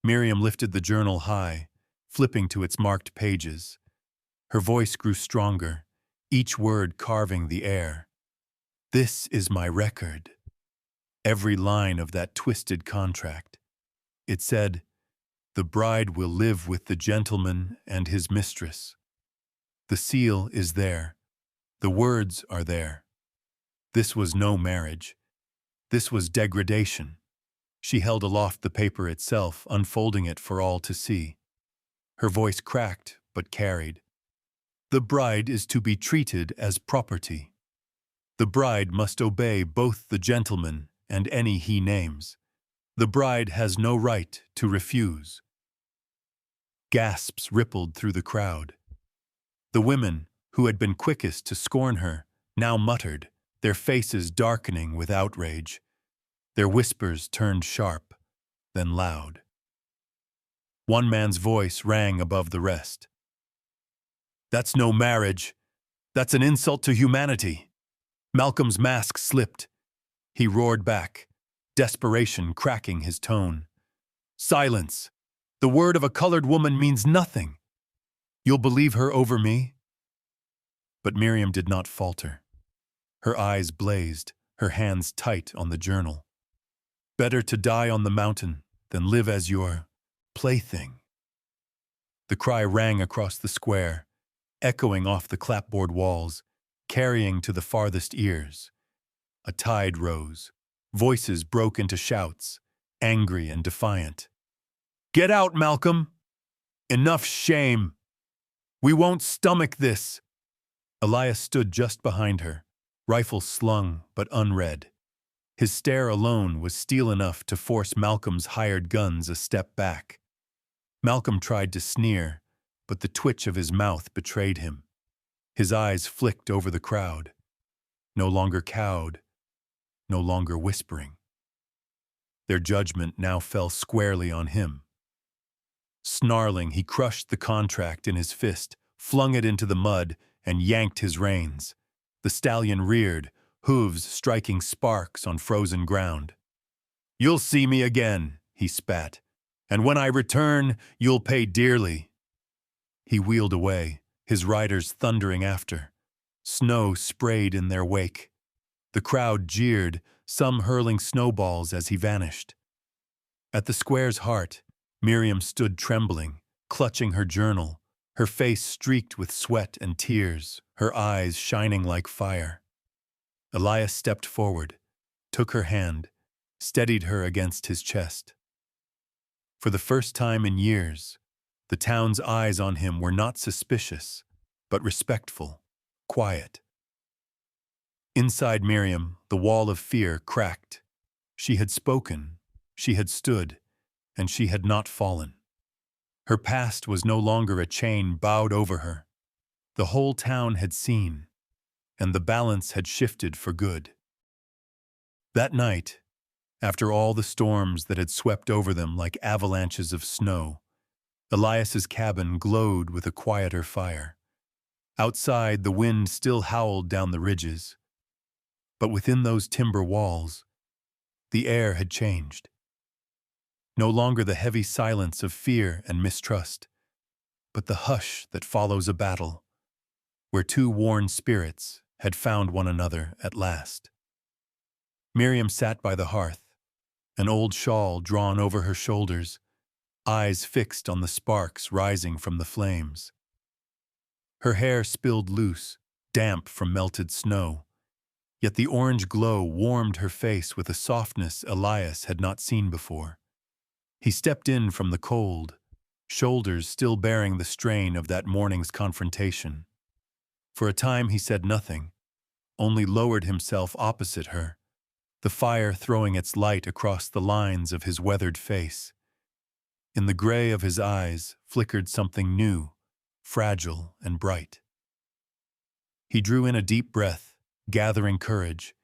Miriam lifted the journal high, flipping to its marked pages. Her voice grew stronger, each word carving the air. "This is my record." Every line of that twisted contract. It said, "The bride will live with the gentleman and his mistress." The seal is there. The words are there. This was no marriage. This was degradation. She held aloft the paper itself, unfolding it for all to see. Her voice cracked, but carried. "The bride is to be treated as property. The bride must obey both the gentleman and any he names. The bride has no right to refuse." Gasps rippled through the crowd. The women, who had been quickest to scorn her, now muttered, their faces darkening with outrage. Their whispers turned sharp, then loud. One man's voice rang above the rest. "That's no marriage. That's an insult to humanity." Malcolm's mask slipped. He roared back, desperation cracking his tone. "Silence! The word of a colored woman means nothing. You'll believe her over me?" But Miriam did not falter. Her eyes blazed, her hands tight on the journal. Better to die on the mountain than live as your plaything. The cry rang across the square, echoing off the clapboard walls, carrying to the farthest ears. A tide rose. Voices broke into shouts, angry and defiant. "Get out, Malcolm! Enough shame! We won't stomach this!" Elias stood just behind her, rifle slung but unread. His stare alone was steel enough to force Malcolm's hired guns a step back. Malcolm tried to sneer, but the twitch of his mouth betrayed him. His eyes flicked over the crowd, no longer cowed, no longer whispering. Their judgment now fell squarely on him. Snarling, he crushed the contract in his fist, flung it into the mud, and yanked his reins. The stallion reared, hooves striking sparks on frozen ground. "You'll see me again," he spat, "and when I return, you'll pay dearly." He wheeled away, his riders thundering after. Snow sprayed in their wake. The crowd jeered, some hurling snowballs as he vanished. At the square's heart, Miriam stood trembling, clutching her journal, her face streaked with sweat and tears, her eyes shining like fire. Elias stepped forward, took her hand, steadied her against his chest. For the first time in years, the town's eyes on him were not suspicious, but respectful, quiet. Inside Miriam, the wall of fear cracked. She had spoken, she had stood, and she had not fallen. Her past was no longer a chain bowed over her. The whole town had seen, and the balance had shifted for good. That night, after all the storms that had swept over them like avalanches of snow, Elias's cabin glowed with a quieter fire. Outside, the wind still howled down the ridges. But within those timber walls, the air had changed. No longer the heavy silence of fear and mistrust, but the hush that follows a battle, where two worn spirits had found one another at last. Miriam sat by the hearth, an old shawl drawn over her shoulders, eyes fixed on the sparks rising from the flames. Her hair spilled loose, damp from melted snow, yet the orange glow warmed her face with a softness Elias had not seen before. He stepped in from the cold, shoulders still bearing the strain of that morning's confrontation. For a time he said nothing, only lowered himself opposite her, the fire throwing its light across the lines of his weathered face. In the gray of his eyes flickered something new, fragile and bright. He drew in a deep breath, gathering courage,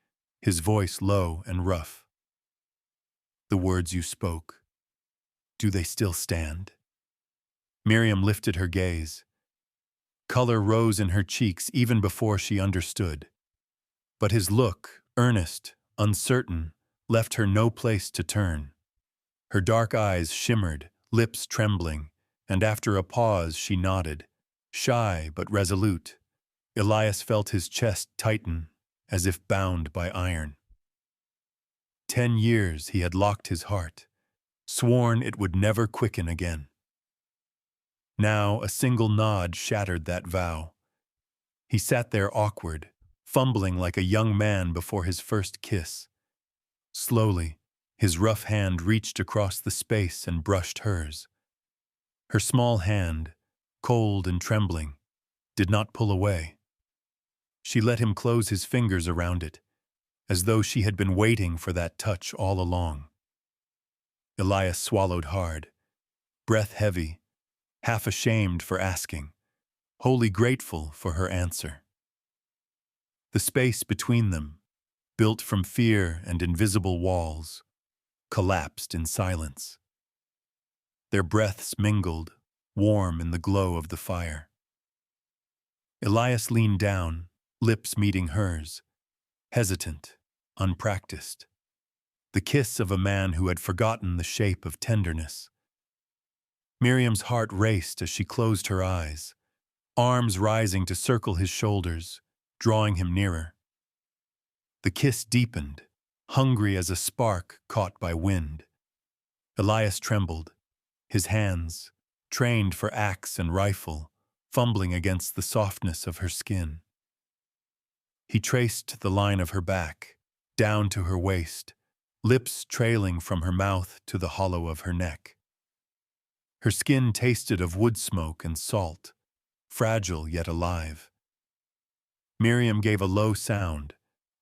his voice low and rough. "The words you spoke, do they still stand?" Miriam lifted her gaze. Color rose in her cheeks even before she understood. But his look, earnest, uncertain, left her no place to turn. Her dark eyes shimmered, lips trembling, and after a pause she nodded, shy but resolute. Elias felt his chest tighten, as if bound by iron. 10 years he had locked his heart, sworn it would never quicken again. Now a single nod shattered that vow. He sat there awkward, fumbling like a young man before his first kiss. Slowly, his rough hand reached across the space and brushed hers. Her small hand, cold and trembling, did not pull away. She let him close his fingers around it, as though she had been waiting for that touch all along. Elias swallowed hard, breath heavy, half ashamed for asking, wholly grateful for her answer. The space between them, built from fear and invisible walls, collapsed in silence. Their breaths mingled, warm in the glow of the fire. Elias leaned down, lips meeting hers, hesitant, unpracticed. The kiss of a man who had forgotten the shape of tenderness. Miriam's heart raced as she closed her eyes, arms rising to circle his shoulders, drawing him nearer. The kiss deepened, hungry as a spark caught by wind. Elias trembled, his hands, trained for axe and rifle, fumbling against the softness of her skin. He traced the line of her back, down to her waist, lips trailing from her mouth to the hollow of her neck. Her skin tasted of wood smoke and salt, fragile yet alive. Miriam gave a low sound,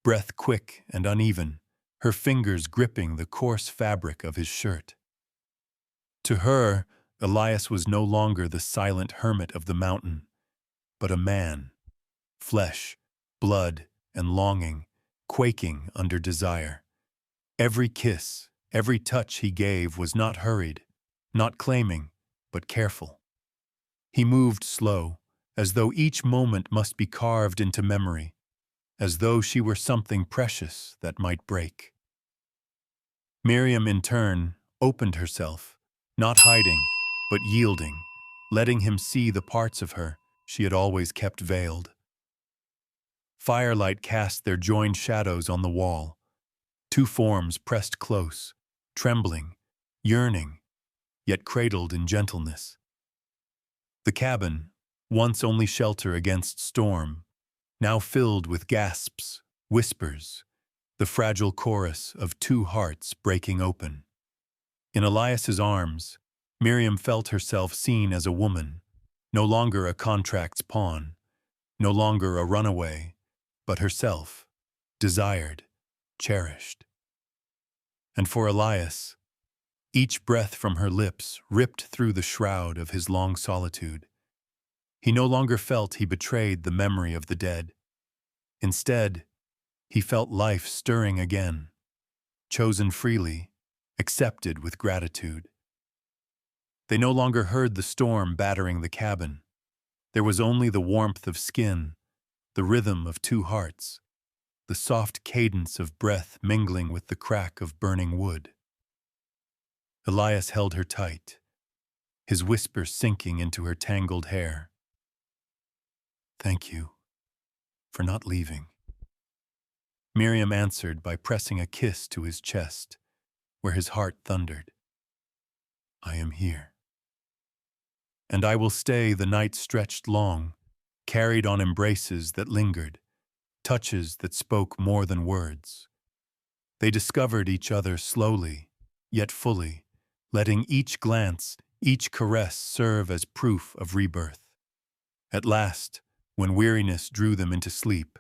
breath quick and uneven, her fingers gripping the coarse fabric of his shirt. To her, Elias was no longer the silent hermit of the mountain, but a man, flesh, blood, and longing, quaking under desire. Every kiss, every touch he gave was not hurried, not claiming, but careful. He moved slow, as though each moment must be carved into memory, as though she were something precious that might break. Miriam, in turn, opened herself, not hiding, but yielding, letting him see the parts of her she had always kept veiled. Firelight cast their joined shadows on the wall, two forms pressed close, trembling, yearning, yet cradled in gentleness. The cabin, once only shelter against storm, now filled with gasps, whispers, the fragile chorus of two hearts breaking open. In Elias's arms, Miriam felt herself seen as a woman, no longer a contract's pawn, no longer a runaway, but herself, desired, cherished. And for Elias, each breath from her lips ripped through the shroud of his long solitude. He no longer felt he betrayed the memory of the dead. Instead, he felt life stirring again, chosen freely, accepted with gratitude. They no longer heard the storm battering the cabin. There was only the warmth of skin, the rhythm of two hearts, the soft cadence of breath mingling with the crack of burning wood. Elias held her tight, his whisper sinking into her tangled hair. "Thank you for not leaving." Miriam answered by pressing a kiss to his chest, where his heart thundered. "I am here. And I will stay the night stretched long, carried on embraces that lingered, touches that spoke more than words." They discovered each other slowly, yet fully, letting each glance, each caress serve as proof of rebirth. At last, when weariness drew them into sleep,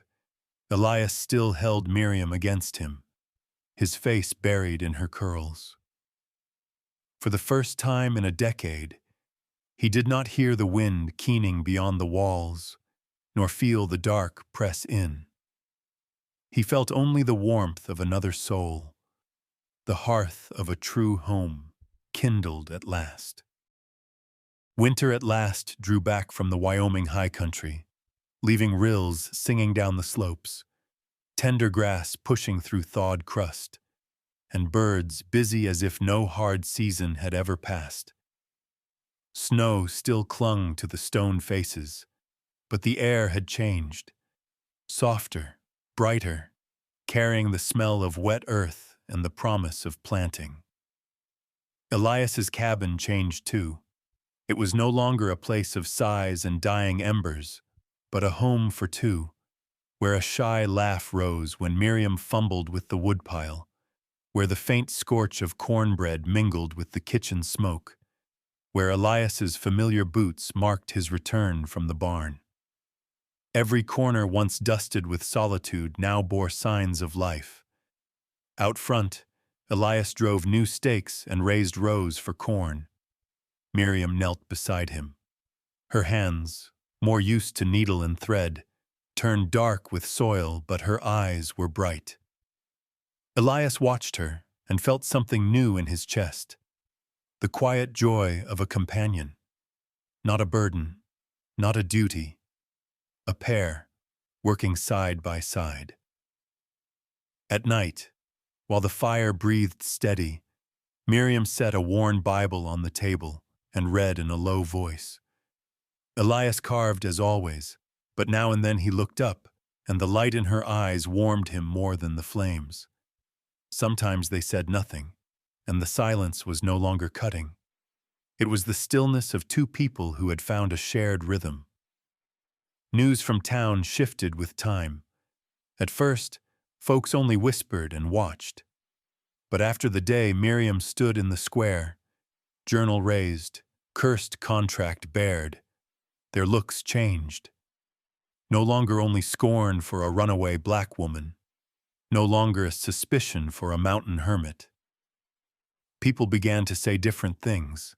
Elias still held Miriam against him, his face buried in her curls. For the first time in a decade, he did not hear the wind keening beyond the walls, nor feel the dark press in. He felt only the warmth of another soul, the hearth of a true home, kindled at last. Winter at last drew back from the Wyoming high country, leaving rills singing down the slopes, tender grass pushing through thawed crust, and birds busy as if no hard season had ever passed. Snow still clung to the stone faces, but the air had changed, softer, brighter, carrying the smell of wet earth and the promise of planting. Elias's cabin changed too. It was no longer a place of sighs and dying embers, but a home for two, where a shy laugh rose when Miriam fumbled with the woodpile, where the faint scorch of cornbread mingled with the kitchen smoke, where Elias's familiar boots marked his return from the barn. Every corner once dusted with solitude now bore signs of life. Out front, Elias drove new stakes and raised rows for corn. Miriam knelt beside him. Her hands, more used to needle and thread, turned dark with soil, but her eyes were bright. Elias watched her and felt something new in his chest, the quiet joy of a companion, not a burden, not a duty, a pair, working side by side. At night, while the fire breathed steady, Miriam set a worn Bible on the table and read in a low voice. Elias carved as always, but now and then he looked up, and the light in her eyes warmed him more than the flames. Sometimes they said nothing, and the silence was no longer cutting. It was the stillness of two people who had found a shared rhythm. News from town shifted with time. At first, folks only whispered and watched. But after the day Miriam stood in the square, journal raised, cursed contract bared, their looks changed. No longer only scorn for a runaway black woman, no longer a suspicion for a mountain hermit. People began to say different things.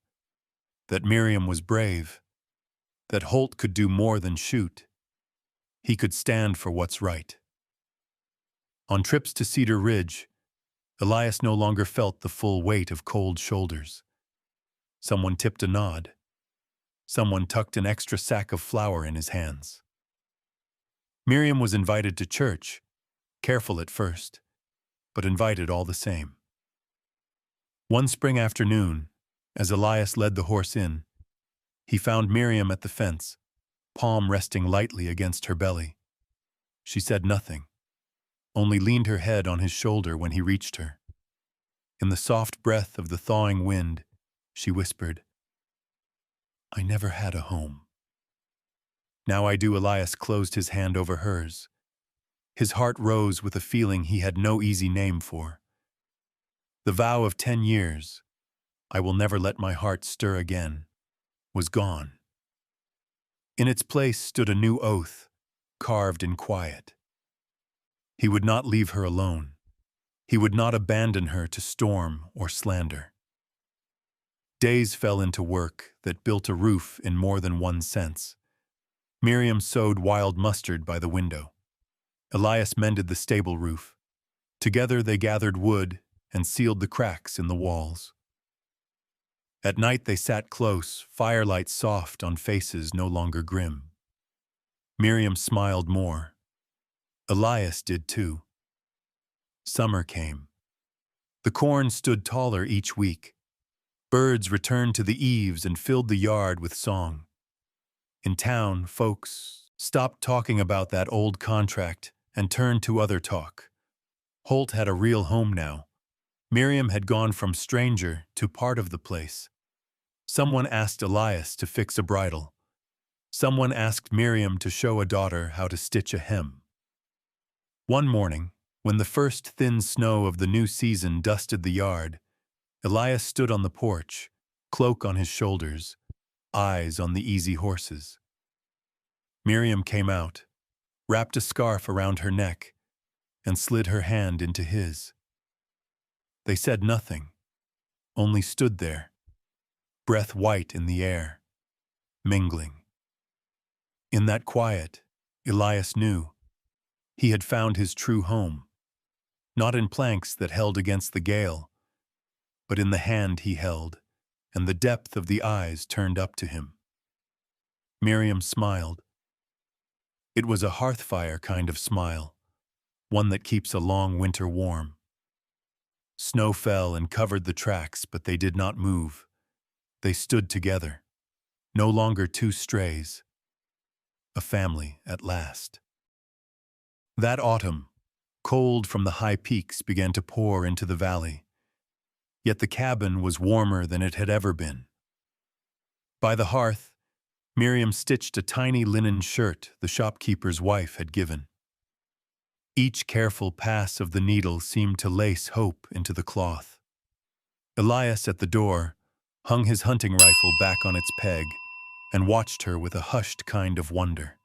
That Miriam was brave, that Holt could do more than shoot. He could stand for what's right. On trips to Cedar Ridge, Elias no longer felt the full weight of cold shoulders. Someone tipped a nod. Someone tucked an extra sack of flour in his hands. Miriam was invited to church, careful at first, but invited all the same. One spring afternoon, as Elias led the horse in, he found Miriam at the fence, palm resting lightly against her belly. She said nothing, only leaned her head on his shoulder when he reached her. In the soft breath of the thawing wind, she whispered, "I never had a home." "Now I do." Elias closed his hand over hers. His heart rose with a feeling he had no easy name for. The vow of 10 years, "I will never let my heart stir again," was gone. In its place stood a new oath, carved in quiet. He would not leave her alone. He would not abandon her to storm or slander. Days fell into work that built a roof in more than one sense. Miriam sowed wild mustard by the window. Elias mended the stable roof. Together they gathered wood and sealed the cracks in the walls. At night they sat close, firelight soft on faces no longer grim. Miriam smiled more. Elias did too. Summer came. The corn stood taller each week. Birds returned to the eaves and filled the yard with song. In town, folks stopped talking about that old contract and turned to other talk. Holt had a real home now. Miriam had gone from stranger to part of the place. Someone asked Elias to fix a bridle. Someone asked Miriam to show a daughter how to stitch a hem. One morning, when the first thin snow of the new season dusted the yard, Elias stood on the porch, cloak on his shoulders, eyes on the easy horses. Miriam came out, wrapped a scarf around her neck, and slid her hand into his. They said nothing, only stood there, breath white in the air, mingling. In that quiet, Elias knew he had found his true home, not in planks that held against the gale, but in the hand he held and the depth of the eyes turned up to him. Miriam smiled. It was a hearthfire kind of smile, one that keeps a long winter warm. Snow fell and covered the tracks, but they did not move. They stood together, no longer two strays, a family at last. That autumn, cold from the high peaks began to pour into the valley, yet the cabin was warmer than it had ever been. By the hearth, Miriam stitched a tiny linen shirt the shopkeeper's wife had given. Each careful pass of the needle seemed to lace hope into the cloth. Elias at the door hung his hunting rifle back on its peg and watched her with a hushed kind of wonder.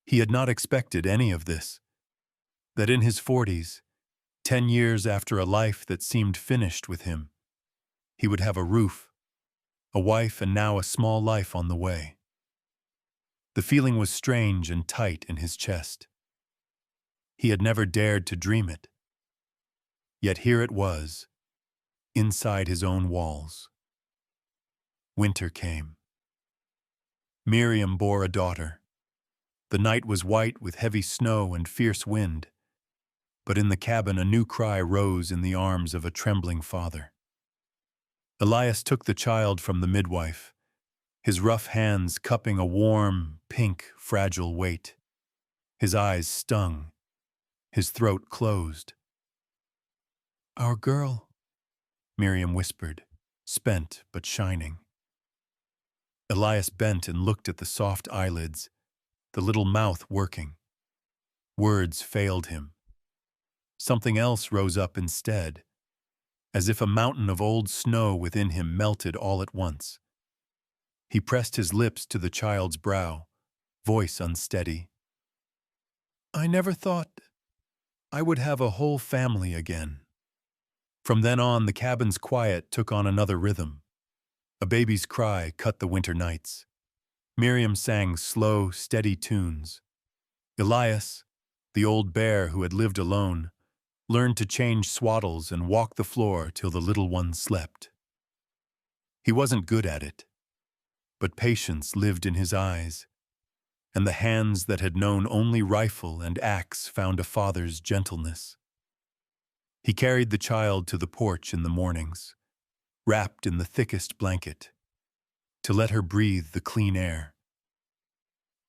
He had not expected any of this, that in his 40s, 10 years after a life that seemed finished with him, he would have a roof, a wife, and now a small life on the way. The feeling was strange and tight in his chest. He had never dared to dream it. Yet here it was, inside his own walls. Winter came. Miriam bore a daughter. The night was white with heavy snow and fierce wind, but in the cabin a new cry rose in the arms of a trembling father. Elias took the child from the midwife, his rough hands cupping a warm, pink, fragile weight. His eyes stung, his throat closed. "Our girl," Miriam whispered, spent but shining. Elias bent and looked at the soft eyelids, the little mouth working. Words failed him. Something else rose up instead, as if a mountain of old snow within him melted all at once. He pressed his lips to the child's brow, voice unsteady. "I never thought I would have a whole family again." From then on, the cabin's quiet took on another rhythm. A baby's cry cut the winter nights. Miriam sang slow, steady tunes. Elias, the old bear who had lived alone, learned to change swaddles and walk the floor till the little one slept. He wasn't good at it, but patience lived in his eyes, and the hands that had known only rifle and axe found a father's gentleness. He carried the child to the porch in the mornings, wrapped in the thickest blanket, to let her breathe the clean air.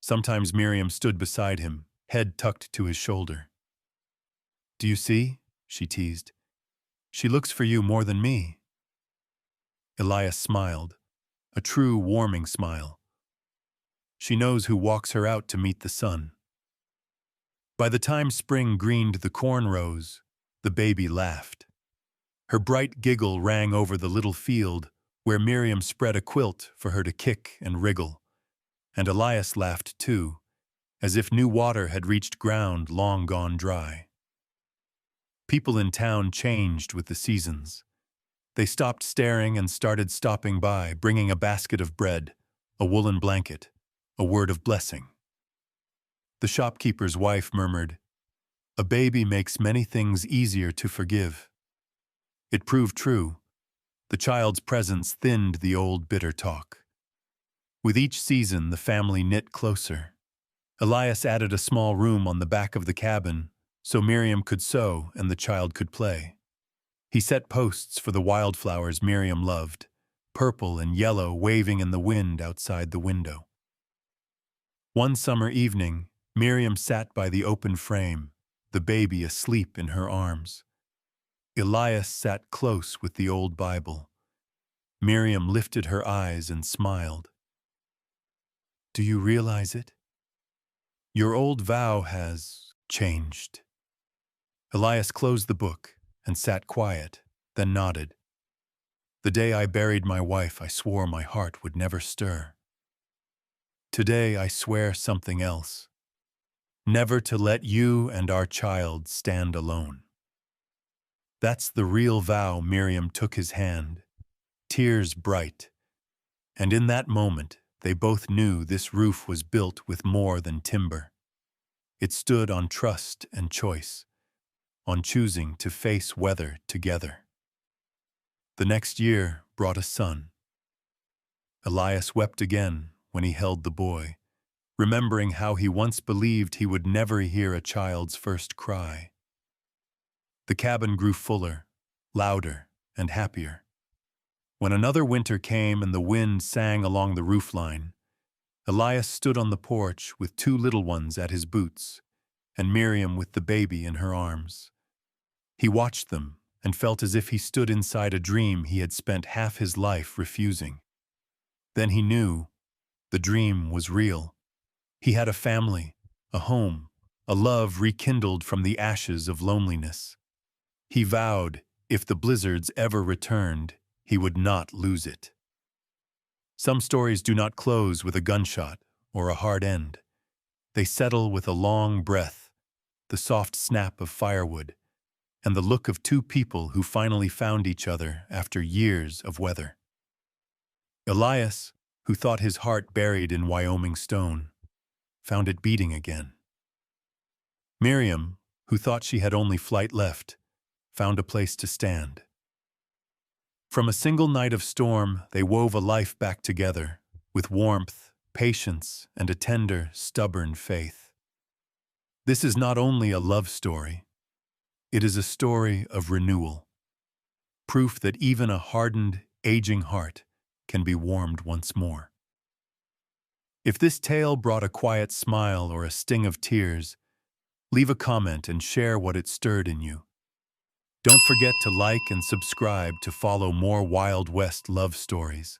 Sometimes Miriam stood beside him, head tucked to his shoulder. "Do you see?" she teased. "She looks for you more than me." Elias smiled, a true warming smile. "She knows who walks her out to meet the sun." By the time spring greened the corn rows, the baby laughed. Her bright giggle rang over the little field where Miriam spread a quilt for her to kick and wriggle, and Elias laughed too, as if new water had reached ground long gone dry. People in town changed with the seasons. They stopped staring and started stopping by, bringing a basket of bread, a woolen blanket, a word of blessing. The shopkeeper's wife murmured, "A baby makes many things easier to forgive." It proved true. The child's presence thinned the old bitter talk. With each season, the family knit closer. Elias added a small room on the back of the cabin so Miriam could sew and the child could play. He set posts for the wildflowers Miriam loved, purple and yellow waving in the wind outside the window. One summer evening, Miriam sat by the open frame, the baby asleep in her arms. Elias sat close with the old Bible. Miriam lifted her eyes and smiled. "Do you realize it? Your old vow has changed." Elias closed the book and sat quiet, then nodded. "The day I buried my wife, I swore my heart would never stir. Today I swear something else. Never to let you and our child stand alone." That's the real vow. Miriam took his hand, tears bright, and in that moment they both knew this roof was built with more than timber. It stood on trust and choice, on choosing to face weather together. The next year brought a son. Elias wept again when he held the boy, remembering how he once believed he would never hear a child's first cry. The cabin grew fuller, louder, and happier. When another winter came and the wind sang along the roofline, Elias stood on the porch with two little ones at his boots, and Miriam with the baby in her arms. He watched them and felt as if he stood inside a dream he had spent half his life refusing. Then he knew the dream was real. He had a family, a home, a love rekindled from the ashes of loneliness. He vowed, if the blizzards ever returned, he would not lose it. Some stories do not close with a gunshot or a hard end. They settle with a long breath, the soft snap of firewood, and the look of two people who finally found each other after years of weather. Elias, who thought his heart buried in Wyoming stone, found it beating again. Miriam, who thought she had only flight left, found a place to stand. From a single night of storm, they wove a life back together, with warmth, patience, and a tender, stubborn faith. This is not only a love story, it is a story of renewal, proof that even a hardened, aging heart can be warmed once more. If this tale brought a quiet smile or a sting of tears, Leave a comment and share what it stirred in you. Don't forget to like and subscribe to follow more Wild West love stories,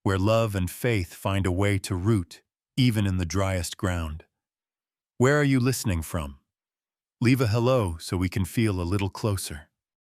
where love and faith find a way to root, even in the driest ground. Where are you listening from? Leave a hello so we can feel a little closer.